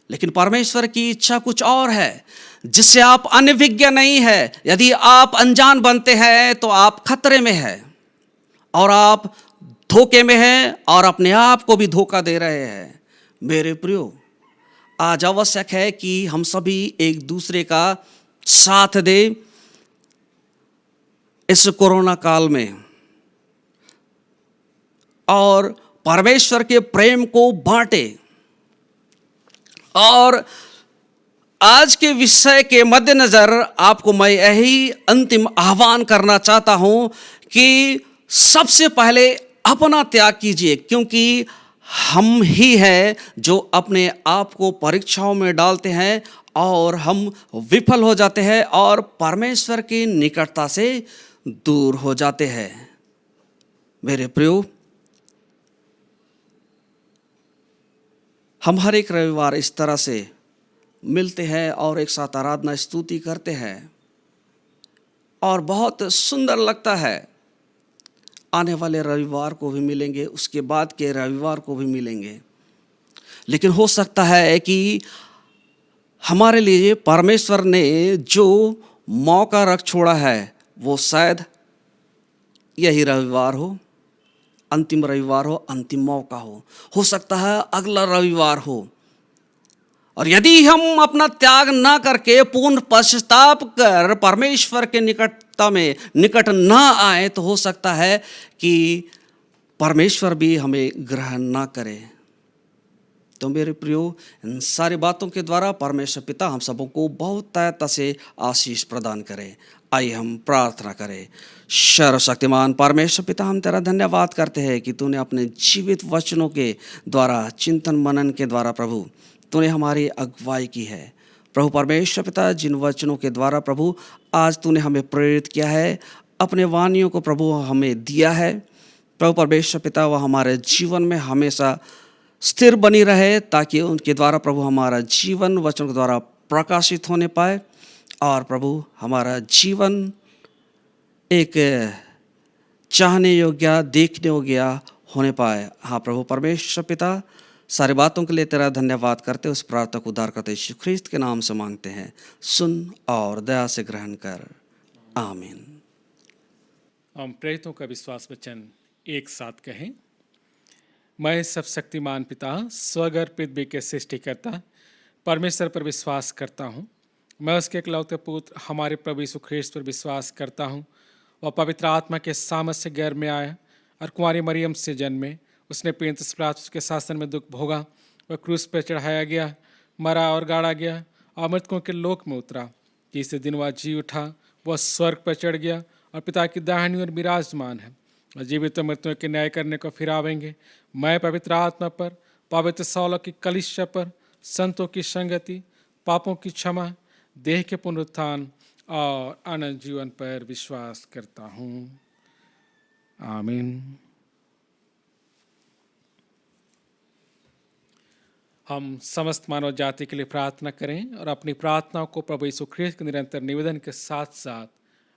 लेकिन परमेश्वर की इच्छा कुछ और है, जिससे आप अनभिज्ञ नहीं है। यदि आप अनजान बनते हैं तो आप खतरे में हैं और आप धोखे में हैं और अपने आप को भी धोखा दे रहे हैं। मेरे प्रियो, आज आवश्यक है कि हम सभी एक दूसरे का साथ दें इस कोरोना काल में और परमेश्वर के प्रेम को बांटे। और आज के विषय के मद्देनजर आपको मैं यही अंतिम आह्वान करना चाहता हूं कि सबसे पहले अपना त्याग कीजिए, क्योंकि हम ही हैं जो अपने आप को परीक्षाओं में डालते हैं और हम विफल हो जाते हैं और परमेश्वर की निकटता से दूर हो जाते हैं। मेरे प्रियो, हम हर एक रविवार इस तरह से मिलते हैं और एक साथ आराधना स्तुति करते हैं और बहुत सुंदर लगता है। आने वाले रविवार को भी मिलेंगे, उसके बाद के रविवार को भी मिलेंगे। लेकिन हो सकता है कि हमारे लिए परमेश्वर ने जो मौका रख छोड़ा है वो शायद यही रविवार हो, अंतिम रविवार हो, अंतिम मौका हो सकता है अगला रविवार हो। और यदि हम अपना त्याग ना करके पूर्ण पश्चाताप कर परमेश्वर के निकट ना आए तो हो सकता है कि परमेश्वर भी हमें ग्रहण ना करे। तो मेरे प्रियो, इन सारी बातों के द्वारा परमेश्वर पिता हम सबों को बहुत तयता से आशीष प्रदान करे। आइए हम प्रार्थना करें। सर्वशक्तिमान परमेश्वर पिता, हम तेरा धन्यवाद करते हैं कि तूने अपने जीवित वचनों के द्वारा, चिंतन मनन के द्वारा प्रभु तूने हमारी अगुवाई की है। प्रभु परमेश्वर पिता, जिन वचनों के द्वारा प्रभु आज तूने हमें प्रेरित किया है, अपने वाणियों को प्रभु हमें दिया है, प्रभु परमेश्वर पिता वह हमारे जीवन में हमेशा स्थिर बनी रहे, ताकि उनके द्वारा प्रभु हमारा जीवन वचन के द्वारा प्रकाशित होने पाए और प्रभु हमारा जीवन एक चाहने योग्य, देखने योग्य होने पाए। हाँ प्रभु परमेश्वर पिता, सारी बातों के लिए तेरा धन्यवाद करते, उस प्रार्थना को उद्धार करते यीशु ख्रीस्त के नाम से मांगते हैं। सुन और दया से ग्रहण कर, आमीन। हम प्रेरितों का विश्वास वचन एक साथ कहें। मैं सब शक्तिमान पिता, स्वगर पृथ्वी के सृष्टिकर्ता परमेश्वर पर विश्वास करता हूँ। मैं उसके इकलौते पुत्र हमारे प्रभु यीशु ख्रीस्त पर विश्वास करता हूँ। वह पवित्र आत्मा के सामर्थ से गर्भ में आया और कुंवारी मरियम से जन्मे। उसने पेंतुस पिलातुस के शासन में दुख भोगा। वह क्रूस पर चढ़ाया गया, मरा और गाड़ा गया और मृतकों के लोक में उतरा। तीसरे दिन वह जी उठा। वह स्वर्ग पर चढ़ गया और पिता की दाहिनी ओर विराजमान है और जीवित मृतकों के न्याय करने को फिर आवेंगे। मैं पवित्र आत्मा पर, पवित्र सौलों की कलीसिया पर, संतों की संगति, पापों की क्षमा, देह के पुनरुत्थान और अनंत जीवन पर विश्वास करता हूँ। आमीन। हम समस्त मानव जाति के लिए प्रार्थना करें और अपनी प्रार्थनाओं को प्रभु यीशु ख्रीस्त के निरंतर निवेदन के साथ साथ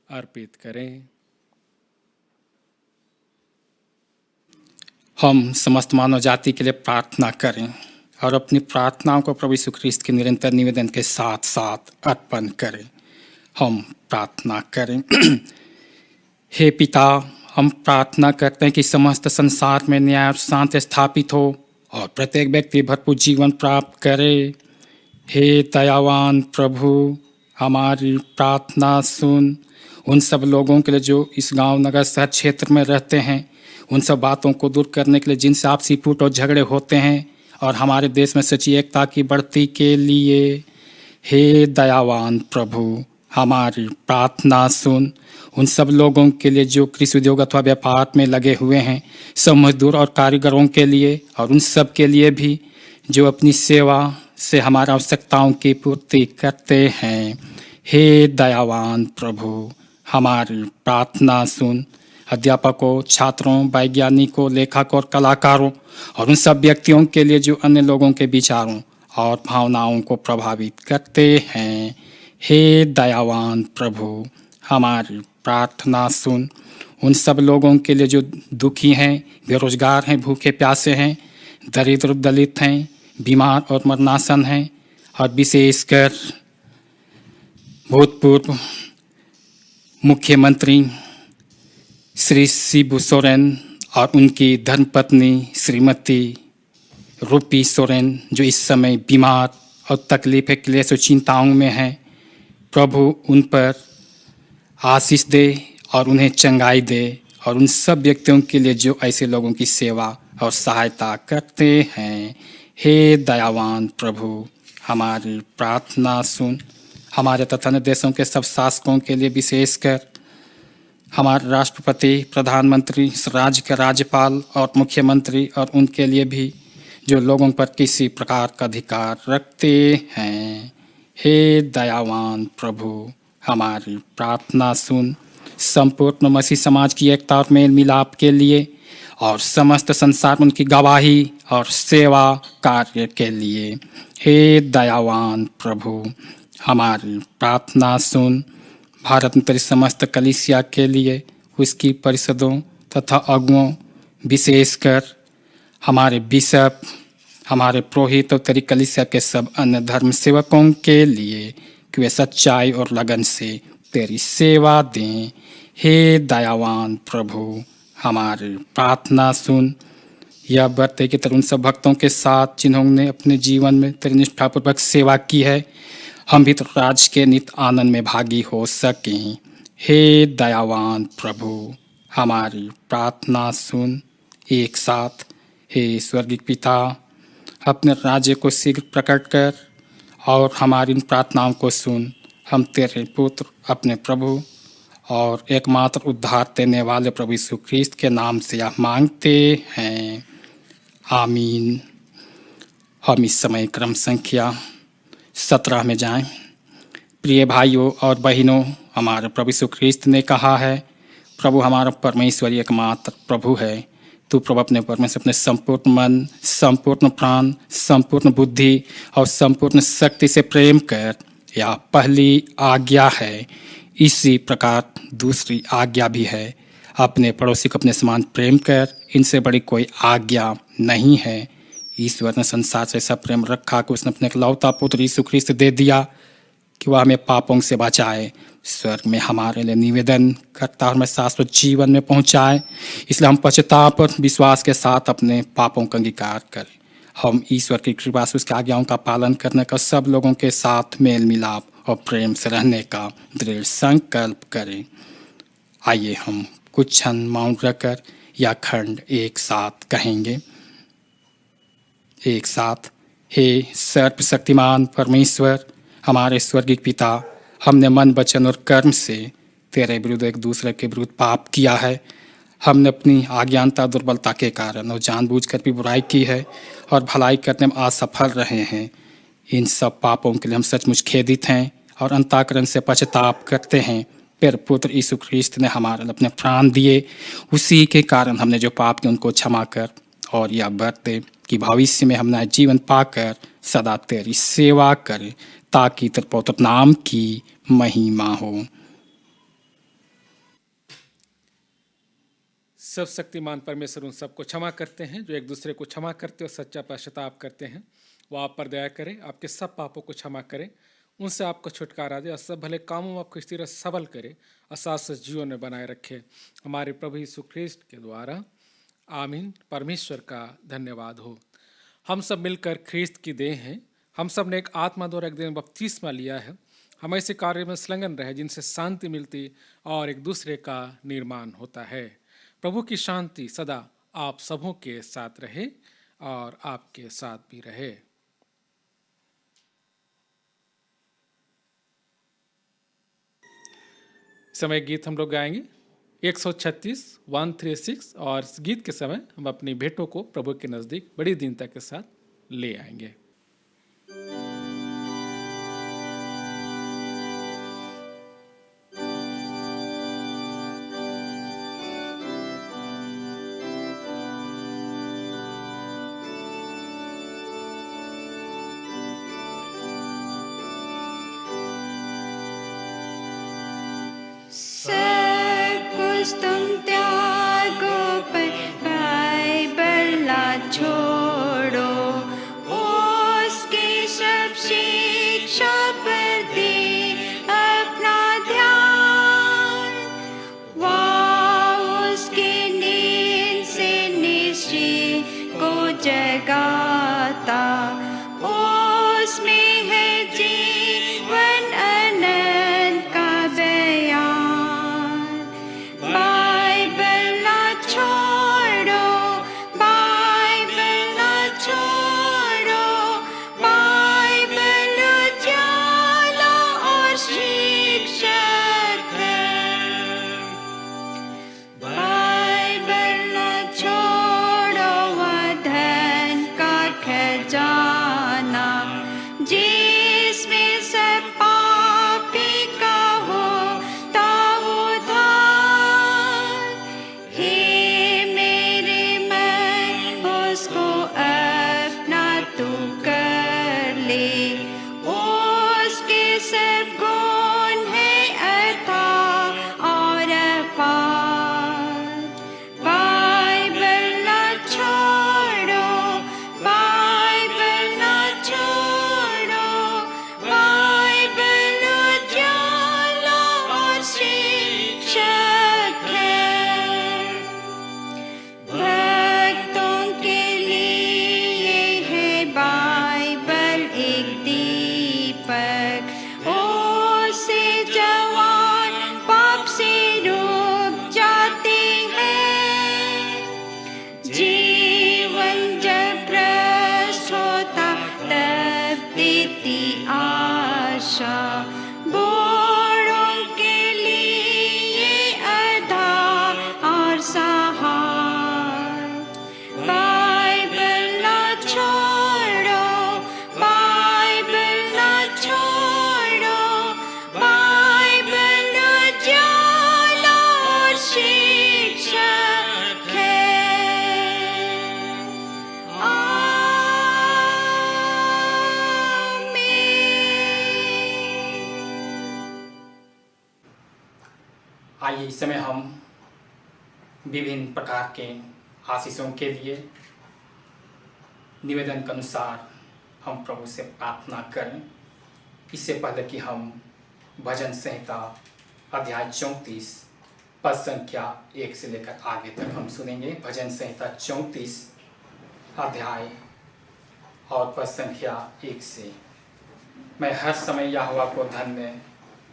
अर्पित करें। हम समस्त मानव जाति के लिए प्रार्थना करें और अपनी प्रार्थनाओं को प्रभु यीशु ख्रीस्त के निरंतर निवेदन के साथ साथ अर्पण करें। हम प्रार्थना करें। हे पिता, हम प्रार्थना करते हैं कि समस्त संसार में न्याय और शांति स्थापित हो और प्रत्येक व्यक्ति भरपूर जीवन प्राप्त करे। हे दयावान प्रभु, हमारी प्रार्थना सुन। उन सब लोगों के लिए जो इस गांव, नगर, शहर, क्षेत्र में रहते हैं, उन सब बातों को दूर करने के लिए जिनसे आपसी फूट और झगड़े होते हैं, और हमारे देश में सच्ची एकता की बढ़ती के लिए हे दयावान प्रभु, हमारी प्रार्थना सुन। उन सब लोगों के लिए जो कृषि उद्योग अथवा व्यापार में लगे हुए हैं, सब मजदूर और कारीगरों के लिए, और उन सब के लिए भी जो अपनी सेवा से हमारी आवश्यकताओं की पूर्ति करते हैं। हे दयावान प्रभु, हमारी प्रार्थना सुन। अध्यापकों, छात्रों, वैज्ञानिकों, लेखकों और कलाकारों और उन सब व्यक्तियों के लिए जो अन्य लोगों के विचारों और भावनाओं को प्रभावित करते हैं। हे दयावान प्रभु, हमारी प्रार्थना सुन। उन सब लोगों के लिए जो दुखी हैं, बेरोजगार हैं, भूखे प्यासे हैं, दरिद्र दलित हैं, बीमार और मरणासन हैं, और विशेषकर भूतपूर्व मुख्यमंत्री श्री शिबू सोरेन और उनकी धर्मपत्नी श्रीमती रूपी सोरेन, जो इस समय बीमार और तकलीफ क्लेश और चिंताओं में हैं। प्रभु उन पर आशीष दे और उन्हें चंगाई दे, और उन सब व्यक्तियों के लिए जो ऐसे लोगों की सेवा और सहायता करते हैं। हे दयावान प्रभु, हमारी प्रार्थना सुन। हमारे तथा अन्य देशों के सब शासकों के लिए, विशेषकर हमारे राष्ट्रपति, प्रधानमंत्री, राज्य के राज्यपाल और मुख्यमंत्री, और उनके लिए भी जो लोगों पर किसी प्रकार का अधिकार रखते हैं। हे दयावान प्रभु, हमारी प्रार्थना सुन। संपूर्ण मसीह समाज की एकता और मेल मिलाप के लिए और समस्त संसार में उनकी गवाही और सेवा कार्य के लिए हे दयावान प्रभु, हमारी प्रार्थना सुन। भारत में तेरी समस्त कलीसिया के लिए, उसकी परिषदों तथा अगुओं, विशेषकर हमारे बिशप, हमारे पुरोहित और तेरी कलीसिया के सब अन्य धर्म सेवकों के लिए कि वे सच्चाई और लगन से तेरी सेवा दें। हे दयावान प्रभु, हमारी प्रार्थना सुन। यह व्रत की तरह उन सब भक्तों के साथ जिन्होंने अपने जीवन में तेरी निष्ठापूर्वक सेवा की है, हम भी तो राज्य के नित्य आनंद में भागी हो सकें। हे दयावान प्रभु, हमारी प्रार्थना सुन। एक साथ हे स्वर्गीय पिता, अपने राज्य को शीघ्र प्रकट कर और हमारी इन प्रार्थनाओं को सुन। हम तेरे पुत्र, अपने प्रभु और एकमात्र उद्धार देने वाले प्रभु यीशु ख्रीस्त के नाम से यह मांगते हैं। आमीन। हम इस समय क्रम संख्या 17 में जाएं। प्रिय भाइयों और बहनों, हमारे प्रभु यीशु ख्रीस्त ने कहा है, प्रभु हमारा परमेश्वर एकमात्र प्रभु है। तू प्रभु अपने परमेश्वर अपने संपूर्ण मन, संपूर्ण प्राण, संपूर्ण बुद्धि और संपूर्ण शक्ति से प्रेम कर। यह पहली आज्ञा है। इसी प्रकार दूसरी आज्ञा भी है, अपने पड़ोसी को अपने समान प्रेम कर। इनसे बड़ी कोई आज्ञा नहीं है। ईश्वर ने संसार से ऐसा प्रेम रखा कि उसने अपने इकलौता पुत्र यीशु ख्रीस्त दे दिया कि वह हमें पापों से बचाए, स्वर्ग में हमारे लिए निवेदन करता और हमें शाश्वत जीवन में पहुंचाए। इसलिए हम पश्चाताप और विश्वास के साथ अपने पापों का अंगीकार करें। हम ईश्वर की कृपा से उसकी आज्ञाओं का पालन करने का, सब लोगों के साथ मेल मिलाप और प्रेम से रहने का दृढ़ संकल्प करें। आइए हम कुछ क्षण मौन रखकर यह खंड एक साथ कहेंगे। एक साथ। हे सर्वशक्तिमान परमेश्वर, हमारे स्वर्गीय पिता, हमने मन, वचन और कर्म से तेरे विरुद्ध एक दूसरे के विरुद्ध पाप किया है। हमने अपनी अज्ञानता, दुर्बलता के कारण और जानबूझकर भी बुराई की है और भलाई करने में असफल रहे हैं। इन सब पापों के लिए हम सचमुच खेदित हैं और अंतःकरण से पश्चाताप करते हैं। फिर पुत्र यीशु ख्रीस्त ने हमारे लिए अपने प्राण दिए। उसी के कारण हमने जो पाप किए उनको क्षमा कर और यह व्रत कि भविष्य में हम नया जीवन पाकर सदा तेरी सेवा करें, ताकि तेरे पवित्र नाम की महिमा हो। सर्वशक्तिमान परमेश्वर उन सबको क्षमा करते हैं जो एक दूसरे को क्षमा करते और सच्चा पश्चाताप करते हैं। वो आप पर दया करे, आपके सब पापों को क्षमा करे, उनसे आपको छुटकारा दे और सब भले कामों में आपको स्थिर सबल करे और शाश्वत जीवन में बनाए रखे, हमारे प्रभु यीशु ख्रिस्ट के द्वारा। आमीन। परमेश्वर का धन्यवाद हो। हम सब मिलकर ख्रिस्त की देह हैं। हम सब ने एक आत्मा द्वारा एक दिन बपतिस्मा लिया है। हम ऐसे कार्य में संलग्न रहे जिनसे शांति मिलती और एक दूसरे का निर्माण होता है। प्रभु की शांति सदा आप सबों के साथ रहे और आपके साथ भी रहे। समय गीत हम लोग गाएंगे 136 136 और इस गीत के समय हम अपनी भेंटों को प्रभु के नज़दीक बड़ी दीनता के साथ ले आएंगे। सब कुछ तुम त्यागो पर बाइबल ना छोड़ो, उसकी सब शिक्षा पर दे अपना ध्यान। वह उसकी नींद से निश्चय को जगाता, उसमें है जीवन अनंत का बयान। बाइबल ना छोड़ो, बाइबल ना छोड़ो, बाइबल उजाला और शिक्षक है। बाइबल ना छोड़ो, वह धन का खजाना जिसमें सब पापी का होता उद्धार। हे मेरे मन, उसको अपना तू कर ले, उसके सब गुण है अथाह और अपार। बाइबल ना छोड़ो, बाइबल ना छोड़ो, बाइबल उजाला और शिक्षक है। भक्तों के लिए है बाइबल एक दीपक, उससे जवान पाप से रुक जाते हैं। जीवन जब भ्रष्ट होता तब देती आशा, बूढ़ों के लिए आधार और सहाय। बाइबल ना छोड़ो, बाइबल ना छोड़ो, बाइबल उजाला और शिक्षक है। आमीन। आइए इस समय हम विभिन्न प्रकार के आशीषों के लिए निवेदन के अनुसार हम प्रभु से प्रार्थना करें। इससे पहले कि हम भजन संहिता अध्याय 34 पद संख्या 1 से लेकर आगे तक हम सुनेंगे। भजन संहिता 34 अध्याय और पद संख्या 1 से। मैं हर समय यहोवा को धन्य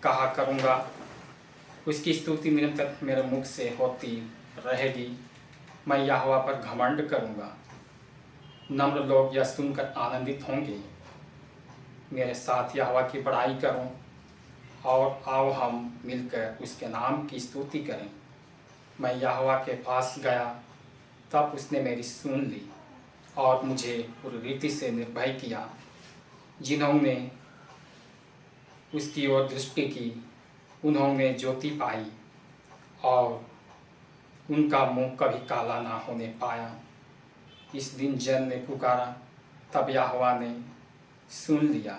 कहा करूँगा, उसकी स्तुति निरंतर मेरे मुख से होती रहेगी। मैं यहोवा पर घमंड करूँगा, नम्र लोग यह सुनकर आनंदित होंगे। मेरे साथ यहोवा की बड़ाई करो और आओ हम मिलकर उसके नाम की स्तुति करें। मैं यहोवा के पास गया, तब उसने मेरी सुन ली और मुझे पूरी रीति से निर्भय किया। जिन्होंने उसकी ओर दृष्टि की, उन्होंने ज्योति पाई और उनका मुंह कभी काला ना होने पाया। इस दिन जन ने पुकारा, तब यहोवा ने सुन लिया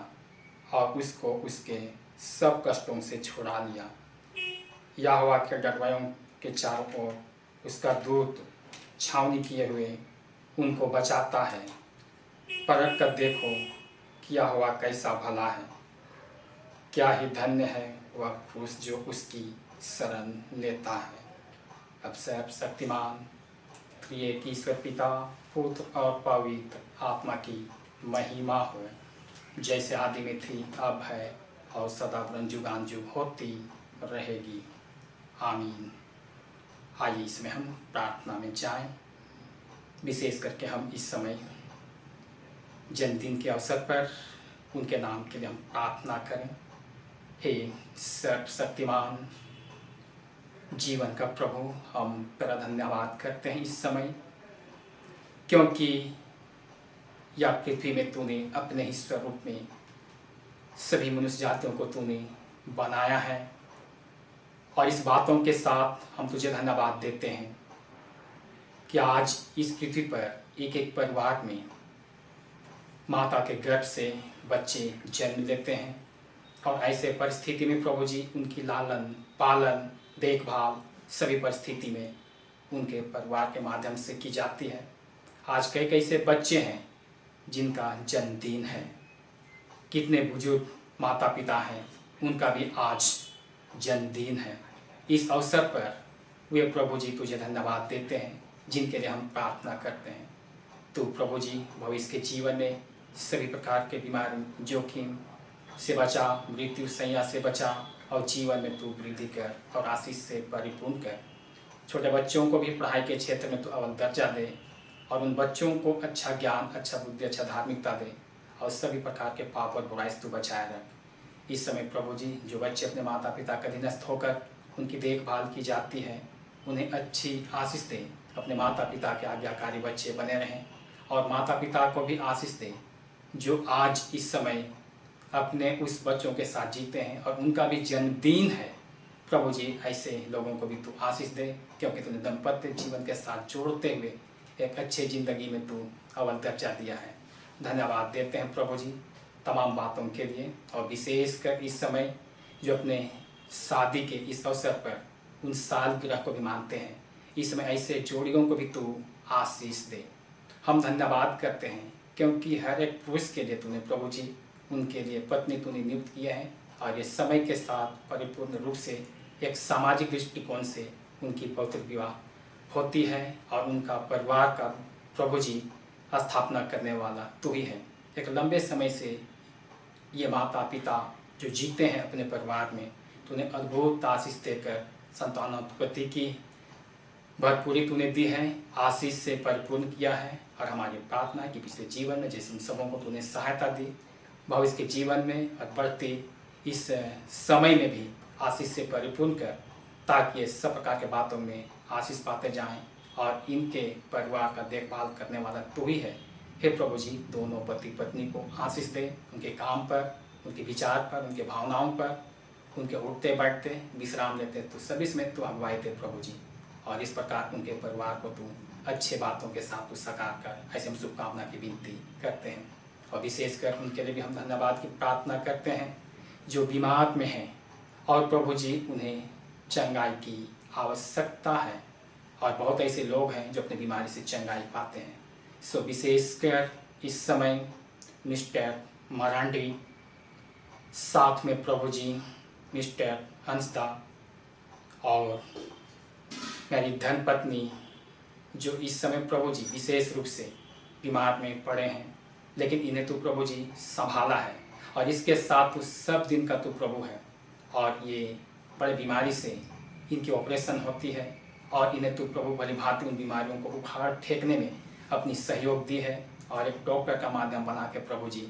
और उसको उसके सब कष्टों से छुड़ा लिया। यहोवा के डरवैयों के चारों ओर उसका दूत छावनी किए हुए उनको बचाता है। परख कर देखो किया हुआ कैसा भला है, क्या ही धन्य है वह पुरुष जो उसकी शरण लेता है। अब सर्वशक्तिमान प्रिय ईश्वर पिता, पुत्र और पवित्र आत्मा की महिमा हो, जैसे आदि में थी, अब है और सदा जुगानुजुग होती रहेगी। आमीन। आइए इसमें हम प्रार्थना में जाएं। विशेष करके हम इस समय जन्मदिन के अवसर पर उनके नाम के लिए हम प्रार्थना करें। हे सर्वशक्तिमान जीवन का प्रभु, हम तेरा धन्यवाद करते हैं इस समय, क्योंकि या पृथ्वी में तूने अपने ही स्वरूप में सभी मनुष्य जातियों को तूने बनाया है। और इस बातों के साथ हम तुझे धन्यवाद देते हैं कि आज इस पृथ्वी पर एक एक परिवार में माता के गर्भ से बच्चे जन्म लेते हैं और ऐसे परिस्थिति में प्रभु जी उनकी लालन पालन देखभाल सभी परिस्थिति में उनके परिवार के माध्यम से की जाती है। आज कई कई से बच्चे हैं जिनका जन्मदिन है, कितने बुजुर्ग माता पिता हैं उनका भी आज जन्मदिन है। इस अवसर पर वे प्रभु जी तुझे धन्यवाद देते हैं, जिनके लिए हम प्रार्थना करते हैं। तो प्रभु जी भविष्य के जीवन में सभी प्रकार के बीमारी जोखिम से बचा, मृत्यु सैया से बचा और जीवन में तू वृद्धि कर और आशीष से परिपूर्ण कर। छोटे बच्चों को भी पढ़ाई के क्षेत्र में तू अव्वल दर्जा दे और उन बच्चों को अच्छा ज्ञान, अच्छा बुद्धि, अच्छा धार्मिकता दे और सभी प्रकार के पाप और बुराई से तू बचाए रख। इस समय प्रभु जी जो बच्चे अपने माता पिता के अधीनस्थ होकर उनकी देखभाल की जाती है, उन्हें अच्छी आशीष दे, अपने माता पिता के आज्ञाकारी बच्चे बने रहें और माता पिता को भी आशीष दे जो आज इस समय अपने उस बच्चों के साथ जीते हैं और उनका भी जन्मदिन है। प्रभु जी ऐसे लोगों को भी तू आशीष दे, क्योंकि तूने दाम्पत्य जीवन के साथ जोड़ते हुए एक अच्छे ज़िंदगी में तू अव्वल दर्जा दिया है। धन्यवाद देते हैं प्रभु जी तमाम बातों के लिए, और विशेषकर इस समय जो अपने शादी के इस अवसर पर उन सालगिरह को भी मानते हैं, इस समय ऐसे जोड़ियों को भी तू आशीष दे। हम धन्यवाद करते हैं क्योंकि हर एक पुरुष के लिए तूने प्रभु जी उनके लिए पत्नी तूने नियुक्त किया है और ये समय के साथ परिपूर्ण रूप से एक सामाजिक दृष्टिकोण से उनकी पवित्र विवाह होती है और उनका परिवार का प्रभु जी स्थापना करने वाला तू ही है। एक लंबे समय से ये माता पिता जो जीते हैं अपने परिवार में, तूने अद्भुत आशीष देकर संतानोत्पत्ति की भरपूरी तूने दी है, आशीष से परिपूर्ण किया है। और हमारी प्रार्थना है कि पिछले जीवन में जैसे इन सबों को तूने सहायता दी, भविष्य के जीवन में और बढ़ते इस समय में भी आशीष से परिपूर्ण कर, ताकि ये सब प्रकार के बातों में आशीष पाते जाएं और इनके परिवार का देखभाल करने वाला तू ही है। हे प्रभु जी दोनों पति पत्नी को आशीष दे, उनके काम पर, उनके विचार पर, उनके भावनाओं पर, उनके उठते बैठते विश्राम लेते तो सभी में तू अगुवाई दे प्रभु जी, और इस प्रकार उनके परिवार को तू अच्छे बातों के साथ तू साकार कर। ऐसे हम शुभकामना की विनती करते हैं और विशेषकर उनके लिए भी हम धन्यवाद की प्रार्थना करते हैं जो बीमार में हैं और प्रभु जी उन्हें चंगाई की आवश्यकता है, और बहुत ऐसे लोग हैं जो अपनी बीमारी से चंगाई पाते हैं। सो विशेषकर इस समय मिस्टर मरांडी, साथ में प्रभु जी मिस्टर हंसदा और मेरी धर्मपत्नी जो इस समय प्रभु जी विशेष रूप से बीमार में पड़े हैं, लेकिन इन्हें तू प्रभु जी संभाला है और इसके साथ तू सब दिन का तू प्रभु है, और ये बड़े बीमारी से इनकी ऑपरेशन होती है और इन्हें तू प्रभु भली भांति उन बीमारियों को उखाड़ फेंकने में अपनी सहयोग दी है और एक डॉक्टर का माध्यम बना के प्रभु जी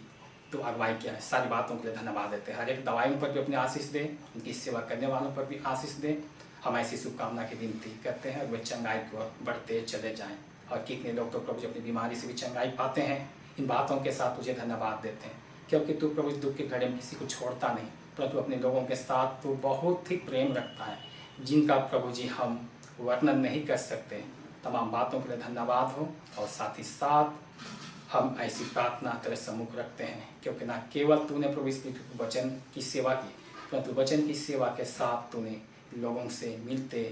तू अगुवाई किया है। सारी बातों के लिए धन्यवाद देते हैं। हर एक दवाइयों पर भी अपनी आशीष दे, उनकी सेवा करने वालों पर भी आशीष दे। हम ऐसी शुभकामना की विनती करते हैं और वे चंगाई की ओर बढ़ते चले जाएं। और कितने लोग तो प्रभु जी अपनी बीमारी से भी चंगाई पाते हैं। इन बातों के साथ तुझे धन्यवाद देते हैं, क्योंकि तू प्रभु दुख के घड़े में किसी को छोड़ता नहीं, परंतु अपने लोगों के साथ तू बहुत ही प्रेम रखता है, जिनका प्रभु जी हम वर्णन नहीं कर सकते। तमाम बातों के लिए धन्यवाद हो, और साथ ही साथ हम ऐसी प्रार्थना तेरे सम्मुख रखते हैं, क्योंकि ना केवल तूने प्रभु इस वचन की सेवा की, परंतु वचन की सेवा के साथ तूने लोगों से मिलते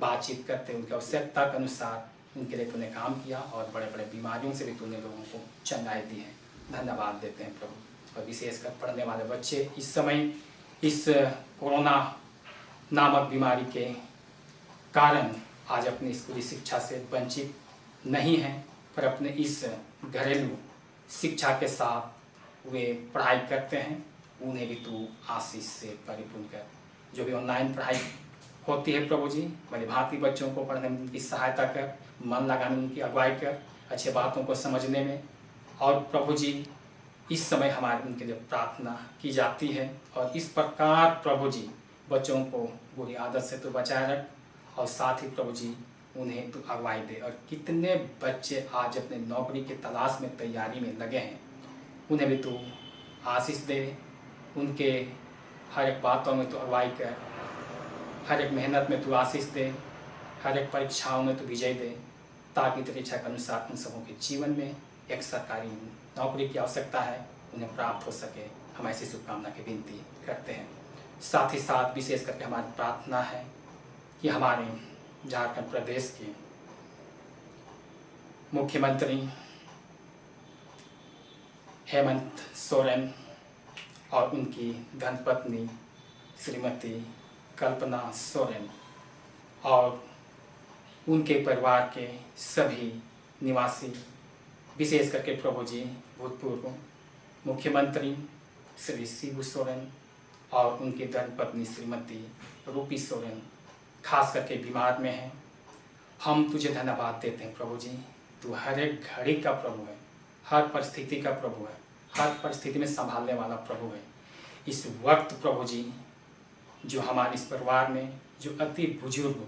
बातचीत करते उनकी आवश्यकता के अनुसार उनके लिए तूने काम किया और बड़े बड़े बीमारियों से भी तूने लोगों को चंगाई दी है। धन्यवाद देते हैं प्रभु। और विशेषकर पढ़ने वाले बच्चे इस समय इस कोरोना नामक बीमारी के कारण आज अपनी स्कूली शिक्षा से वंचित नहीं हैं, पर अपने इस घरेलू शिक्षा के साथ वे पढ़ाई करते हैं। उन्हें भी तू आशीष से परिपूर्ण कर। जो भी ऑनलाइन पढ़ाई होती है प्रभु जी, भली भांति बच्चों को पढ़ने में उनकी सहायता कर, मन लगाने में उनकी अगुवाई कर, अच्छे बातों को समझने में। और प्रभु जी इस समय हमारे उनके लिए प्रार्थना की जाती है। और इस प्रकार प्रभु जी बच्चों को बुरी आदत से तो बचाए रख और साथ ही प्रभु जी उन्हें तू अगुवाई दे। और कितने बच्चे आज अपने नौकरी की तलाश में तैयारी में लगे हैं, उन्हें भी तू आशीष दे। उनके हर एक बातों में तू अगुवाई कर, हर एक मेहनत में तू आशीष दे, हर एक परीक्षाओं में तू विजय दे, ताकि तेरी इच्छा के अनुसार उन सबों के जीवन में एक सरकारी नौकरी की आवश्यकता है उन्हें प्राप्त हो सके। हम ऐसी शुभकामना की विनती करते हैं। साथ ही साथ विशेष करके हमारी प्रार्थना है कि हमारे झारखंड प्रदेश के मुख्यमंत्री हेमंत सोरेन और उनकी धर्मपत्नी श्रीमती कल्पना सोरेन और उनके परिवार के सभी निवासी, विशेष करके प्रभु जी भूतपूर्व मुख्यमंत्री श्री शिबू सोरेन और उनकी धर्मपत्नी श्रीमती रूपी सोरेन खास करके बीमार में हैं। हम तुझे धन्यवाद देते हैं प्रभु जी। तू हर एक घड़ी का प्रभु है, हर परिस्थिति का प्रभु है, हर परिस्थिति में संभालने वाला प्रभु है। इस वक्त प्रभु जी जो हमारे इस परिवार में जो अति बुजुर्ग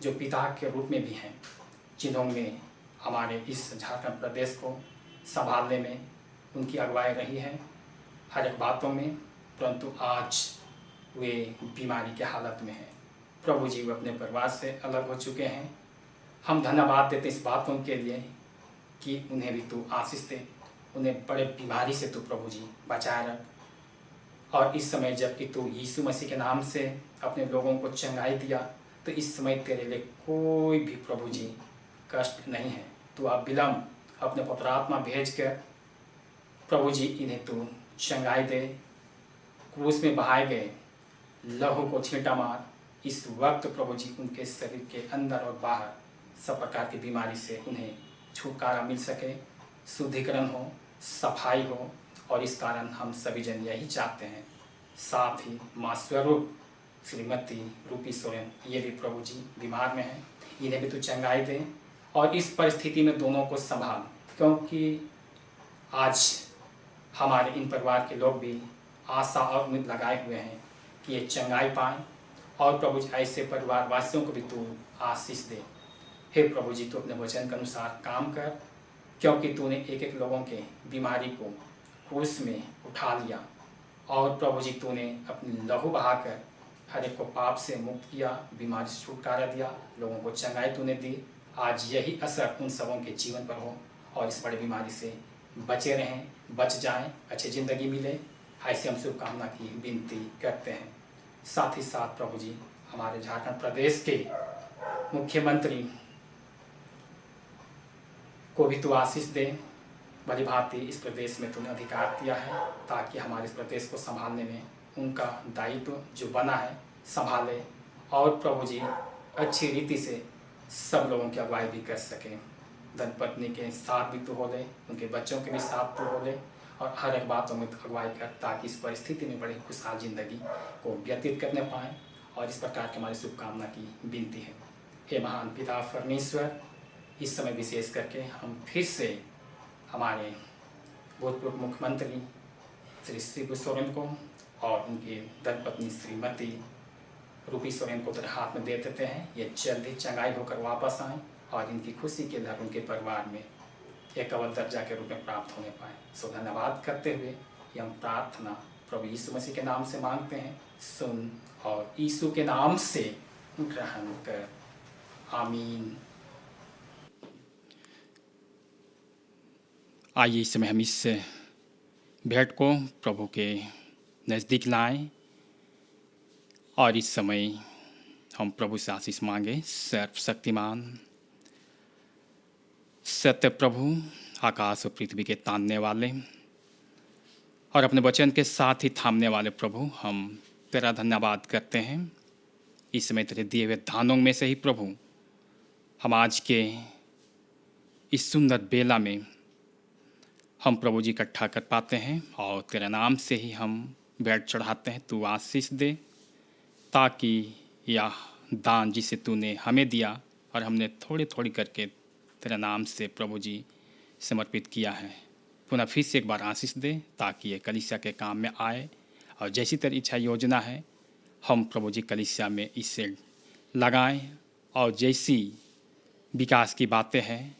जो पिता के रूप में भी हैं, जिन्होंने हमारे इस झारखंड प्रदेश को संभालने में उनकी अगुवाई रही है हर एक बातों में, परंतु आज वे बीमारी के हालत में हैं। प्रभु जी वे अपने परिवार से अलग हो चुके हैं। हम धन्यवाद देते इस बातों के लिए कि उन्हें भी तू आशीष दे, उन्हें बड़े बीमारी से तू प्रभु जी बचाए रख। और इस समय जबकि तू यीशु मसीह के नाम से अपने लोगों को चंगाई दिया, तो इस समय तेरे लिए कोई भी प्रभु जी कष्ट नहीं है। तू आप विलम्ब अपने पवित्र आत्मा भेज कर प्रभु जी इन्हें तू चंगाई दे। क्रूस में बहाए गए लहू को छींटा मार। इस वक्त प्रभु जी उनके शरीर के अंदर और बाहर सब प्रकार की बीमारी से उन्हें छुटकारा मिल सके, शुद्धिकरण हो, सफाई हो। और इस कारण हम सभी जन यही चाहते हैं। साथ ही माँ स्वरूप श्रीमती रूपी सोरेन ये भी प्रभु जी बीमार में हैं, इन्हें भी तू चंगाई दे। और इस परिस्थिति में दोनों को संभाल, क्योंकि आज हमारे इन परिवार के लोग भी आशा और उम्मीद लगाए हुए हैं कि ये चंगाई पाएँ। और प्रभु जी ऐसे परिवार वासियों को भी तू आशीष दे। हे प्रभु जी तू अपने वचन के अनुसार काम कर, क्योंकि तूने एक एक लोगों के बीमारी को क्रूस में उठा लिया। और प्रभु जी तूने अपनी लहू बहाकर हर एक को पाप से मुक्त किया, बीमारी से छुटकारा दिया, लोगों को चंगाई तूने दी। आज यही असर उन सबों के जीवन पर हो और इस बड़ी बीमारी से बचे रहें, बच जाएं, अच्छी ज़िंदगी मिले। ऐसे हम शुभकामना की विनती करते हैं। साथ ही साथ प्रभु जी हमारे झारखंड प्रदेश के मुख्यमंत्री को भी तू आशीष दे। भली भांति इस प्रदेश में तूने अधिकार दिया है, ताकि हमारे इस प्रदेश को संभालने में उनका दायित्व जो बना है संभाले। और प्रभु जी अच्छी रीति से सब लोगों की अगुवाई भी कर सकें। धर्मपत्नी के साथ भी तू हो ले, उनके बच्चों के भी साथ तू हो ले, और हर एक बातों में अगुवाई कर, ताकि इस परिस्थिति में बड़ी खुशहाल जिंदगी को व्यतीत करने पाएँ। और इस प्रकार की हमारी शुभकामना की विनती है। हे महान पिता परमेश्वर, इस समय विशेष करके हम फिर से हमारे भूतपूर्व मुख्यमंत्री श्री शिबू सोरेन को और उनकी धर्मपत्नी श्रीमती रूपी सोरेन को तेरे हाथ में दे देते हैं। ये जल्द ही चंगाई होकर वापस आएँ और इनकी खुशी के लहर उनके परिवार में एक अव्वल दर्जा के रूप में प्राप्त होने पाए। सो धन्यवाद करते हुए ये हम प्रार्थना प्रभु यीशु मसीह के नाम से मांगते हैं। सुन और यीशु के नाम से ग्रहण कर, आमीन। आइए इस समय हम इस भेंट को प्रभु के नज़दीक लाएं और इस समय हम प्रभु से आशीष मांगे। सर्वशक्तिमान सत्य प्रभु, आकाश और पृथ्वी के तानने वाले और अपने वचन के साथ ही थामने वाले प्रभु, हम तेरा धन्यवाद करते हैं। इस समय तेरे दिए हुए दानों में से ही प्रभु हम आज के इस सुंदर बेला में हम प्रभु जी इकट्ठा कर पाते हैं और तेरे नाम से ही हम भेंट चढ़ाते हैं। तू आशीष दे ताकि यह दान जिसे तूने हमें दिया और हमने थोड़ी थोड़ी करके तेरे नाम से प्रभु जी समर्पित किया है, पुनः फिर से एक बार आशीष दे ताकि ये कलीसिया के काम में आए और जैसी तेरी इच्छा योजना है हम प्रभु जी कलीसिया में इसे लगाएं और जैसी विकास की बातें हैं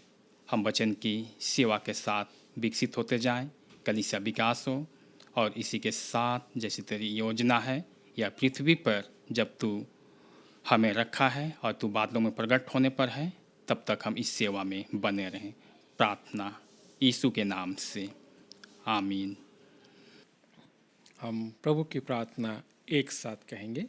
हम वचन की सेवा के साथ विकसित होते जाएं, कलीसिया विकास हो। और इसी के साथ जैसी तेरी योजना है या पृथ्वी पर जब तू हमें रखा है और तू बादलों में प्रकट होने पर है, तब तक हम इस सेवा में बने रहें। प्रार्थना यीशु के नाम से, आमीन। हम प्रभु की प्रार्थना एक साथ कहेंगे।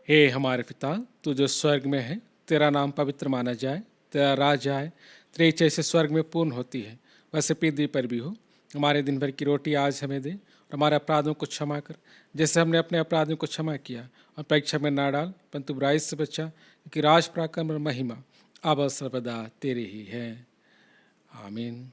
हे हमारे पिता, तू जो स्वर्ग में है, तेरा नाम पवित्र माना जाए, तेरा राज आए, तेरी इच्छा जैसे स्वर्ग में पूर्ण होती है वैसे पृथ्वी पर भी हो। हमारे दिन भर की रोटी आज हमें दे और हमारे अपराधों को क्षमा कर जैसे हमने अपने अपराधों को क्षमा किया, और परीक्षा में ना डाल परंतु बुराई से बचा, क्योंकि राज, पराक्रम और महिमा अब और सर्वदा तेरे ही है। आमीन।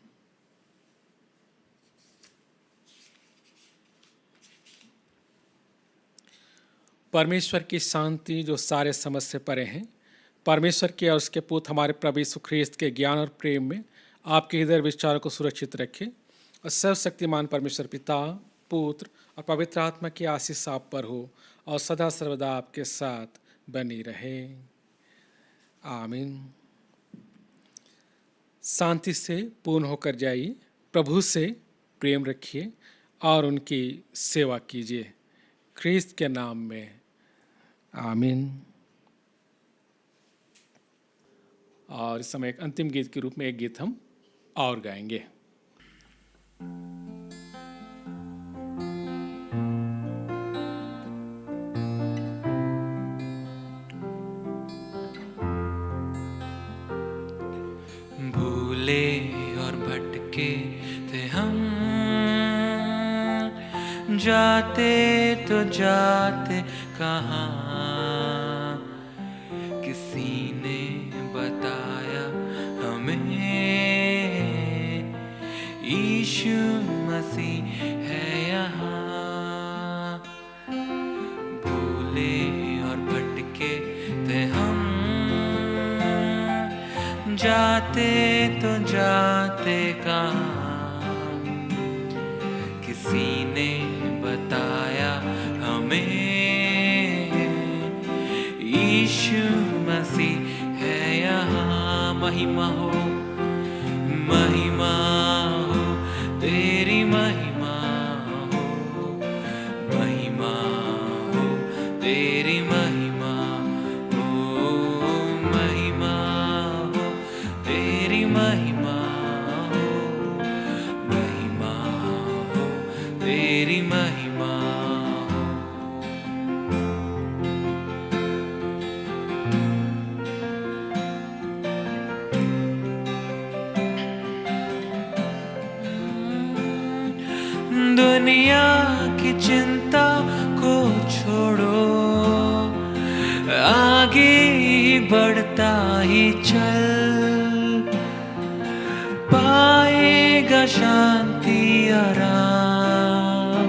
परमेश्वर की शांति जो सारे समझ से परे हैं, परमेश्वर के और उसके पुत्र हमारे प्रभु यीशु ख्रीस्त के ज्ञान और प्रेम में आपके हृदय विचारों को सुरक्षित रखे, और सर्वशक्तिमान परमेश्वर पिता, पुत्र और पवित्र आत्मा की आशीष आप पर हो और सदा सर्वदा आपके साथ बनी रहे। आमीन। शांति से पूर्ण होकर जाइए, प्रभु से प्रेम रखिए और उनकी सेवा कीजिए। ख्रीस्त के नाम में आमीन। और इस समय एक अंतिम गीत के रूप में एक गीत हम और गाएंगे। भूले और भटके थे हम, जाते तो जाते कहाँ, किसी ने बताया हमें यीशु मसीह है यहाँ। भूले और भटके थे हम, जाते तो जाते कहाँ, किसी ने बताया हमें यीशु मसीह है यहाँ। महिमा हो तेरी महिमा हो, महिमा हो तेरी महिमा हो, महिमा हो तेरी महिमा हो, महिमा हो तेरी महिमा हो। दुनिया की चिंता को छोड़ो, आगे बढ़ता ही चल, पाएगा शांति आराम,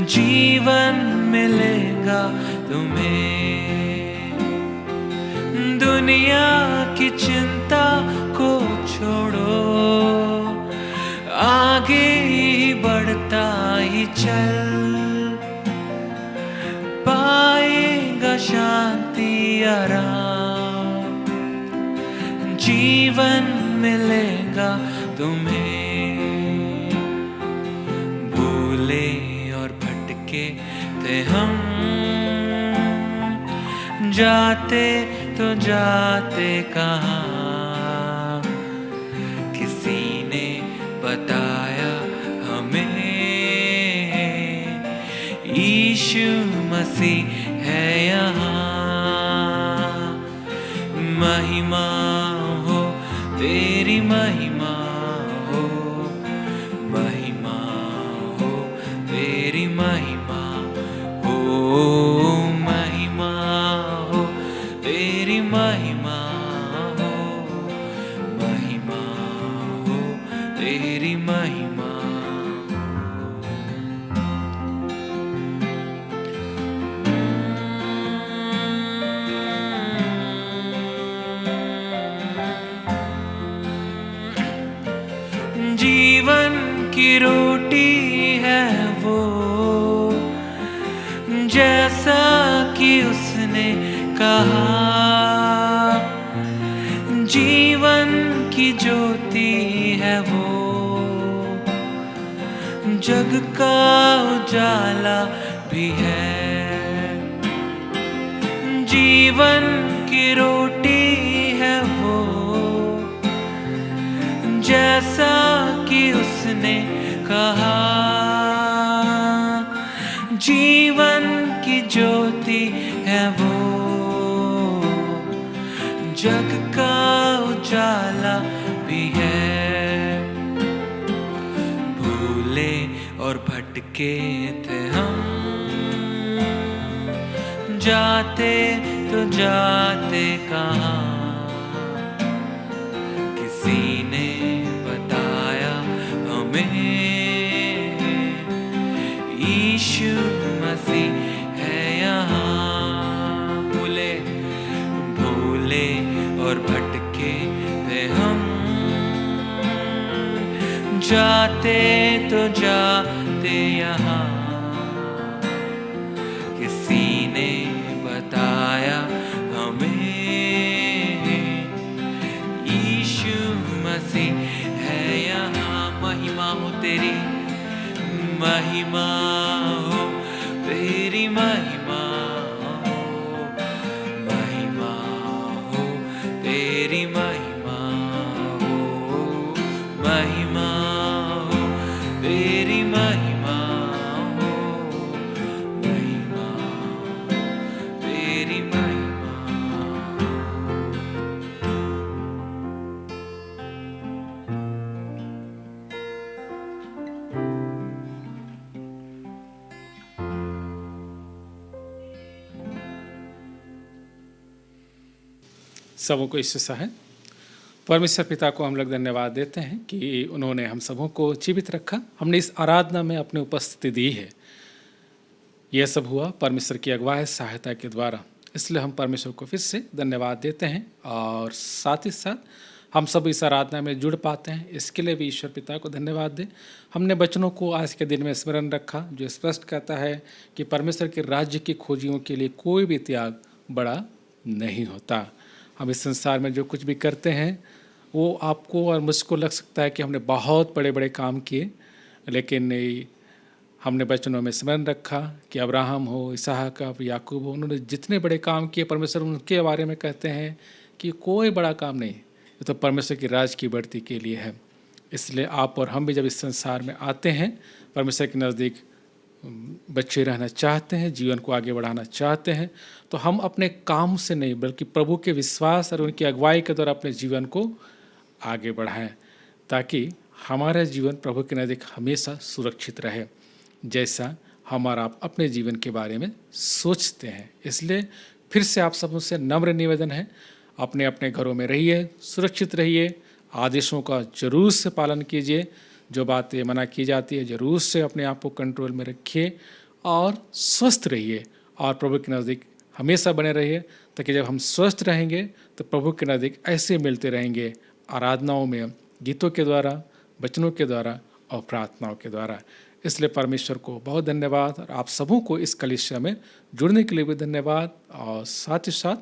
जीवन मिलेगा तुम्हें। दुनिया की चिंता को छोड़ो, आगे बढ़ता ही चल, पाएगा शांति आराम, जीवन मिलेगा तुम्हें। भूले और भटके थे हम, जाते तो जाते कहाँ, किसी ने बताया हमें यीशु मसीह है यहाँ। महिमा हो तेरी महिमा हो, महिमा हो तेरी महिमा हो, महिमा हो तेरी महिमा हो, महिमा हो तेरी महिमा। जीवन की रोटी है वो, जैसा कि उसने कहा। जीवन की ज्योति है वो, जग का उजाला भी है। जीवन की रोटी है वो, जैसा कि उसने कहा। जीवन की ज्योति है वो, जग का उजाला भी है। भूले और भटके थे हम, जाते तो जाते कहाँ। किसी ने बताया हमें यीशु मसीह है यहाँ। भूले भूले और भटके थे हम, जाते तो जाते यहाँ। किसी ने बताया हमें यीशु मसीह है यहाँ। महिमा हो तेरी, महिमा हो तेरी महिमा हो, महिमा हो तेरी महिमा हो, महिमा हो तेरी महिमा हो, महिमा हो तेरी महिमा। सबों को ईश्वर है। परमेश्वर पिता को हम लोग धन्यवाद देते हैं कि उन्होंने हम सबों को जीवित रखा, हमने इस आराधना में अपनी उपस्थिति दी है। यह सब हुआ परमेश्वर की अगुवाई सहायता के द्वारा, इसलिए हम परमेश्वर को फिर से धन्यवाद देते हैं और साथ ही साथ हम सब इस आराधना में जुड़ पाते हैं, इसके लिए भी ईश्वर पिता को धन्यवाद दें। हमने वचनों को आज के दिन में स्मरण रखा जो स्पष्ट कहता है कि परमेश्वर के राज्य की खोजियों के लिए कोई भी त्याग बड़ा नहीं होता। हम इस संसार में जो कुछ भी करते हैं वो आपको और मुझको लग सकता है कि हमने बहुत बड़े बड़े काम किए, लेकिन हमने वचनों में स्मरण रखा कि अब्राहम हो, इसहाक हो, याकूब हो, उन्होंने जितने बड़े काम किए परमेश्वर उनके बारे में कहते हैं कि कोई बड़ा काम नहीं, ये तो परमेश्वर की राज की बढ़ती के लिए है। इसलिए आप और हम भी जब इस संसार में आते हैं, परमेश्वर के नज़दीक बच्चे रहना चाहते हैं, जीवन को आगे बढ़ाना चाहते हैं, तो हम अपने काम से नहीं बल्कि प्रभु के विश्वास और उनकी अगुवाई के द्वारा अपने जीवन को आगे बढ़ाएं, ताकि हमारा जीवन प्रभु के नज़दीक हमेशा सुरक्षित रहे, जैसा हमारा आप अपने जीवन के बारे में सोचते हैं। इसलिए फिर से आप सबों से नम्र निवेदन है, अपने अपने घरों में रहिए, सुरक्षित रहिए, आदेशों का जरूर से पालन कीजिए, जो बातें मना की जाती है जरूर से अपने आप को कंट्रोल में रखिए और स्वस्थ रहिए और प्रभु के नज़दीक हमेशा बने रहिए, ताकि जब हम स्वस्थ रहेंगे तो प्रभु के नज़दीक ऐसे मिलते रहेंगे आराधनाओं में, गीतों के द्वारा, वचनों के द्वारा और प्रार्थनाओं के द्वारा। इसलिए परमेश्वर को बहुत धन्यवाद और आप सबों को इस कलीसिया में जुड़ने के लिए भी धन्यवाद। और साथ ही साथ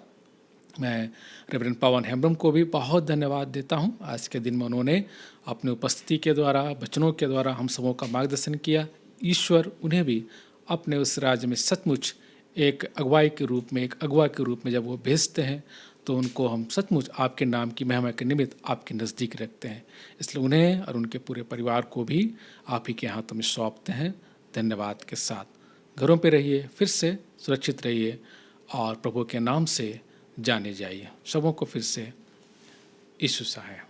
मैं रेवरेंड पवन हेम्ब्रम को भी बहुत धन्यवाद देता हूं। आज के दिन में उन्होंने अपनी उपस्थिति के द्वारा, वचनों के द्वारा हम सबों का मार्गदर्शन किया। ईश्वर उन्हें भी अपने उस राज्य में सचमुच एक अगुवाई के रूप में, एक अगुवा के रूप में जब वो भेजते हैं तो उनको हम सचमुच आपके नाम की महिमा के निमित्त आपके नज़दीक रखते हैं। इसलिए उन्हें और उनके पूरे परिवार को भी आप ही के हाथों में सौंपते हैं धन्यवाद के साथ। घरों पे रहिए, फिर से सुरक्षित रहिए और प्रभु के नाम से जाने जाइए। सबों को फिर से यीशु सा है।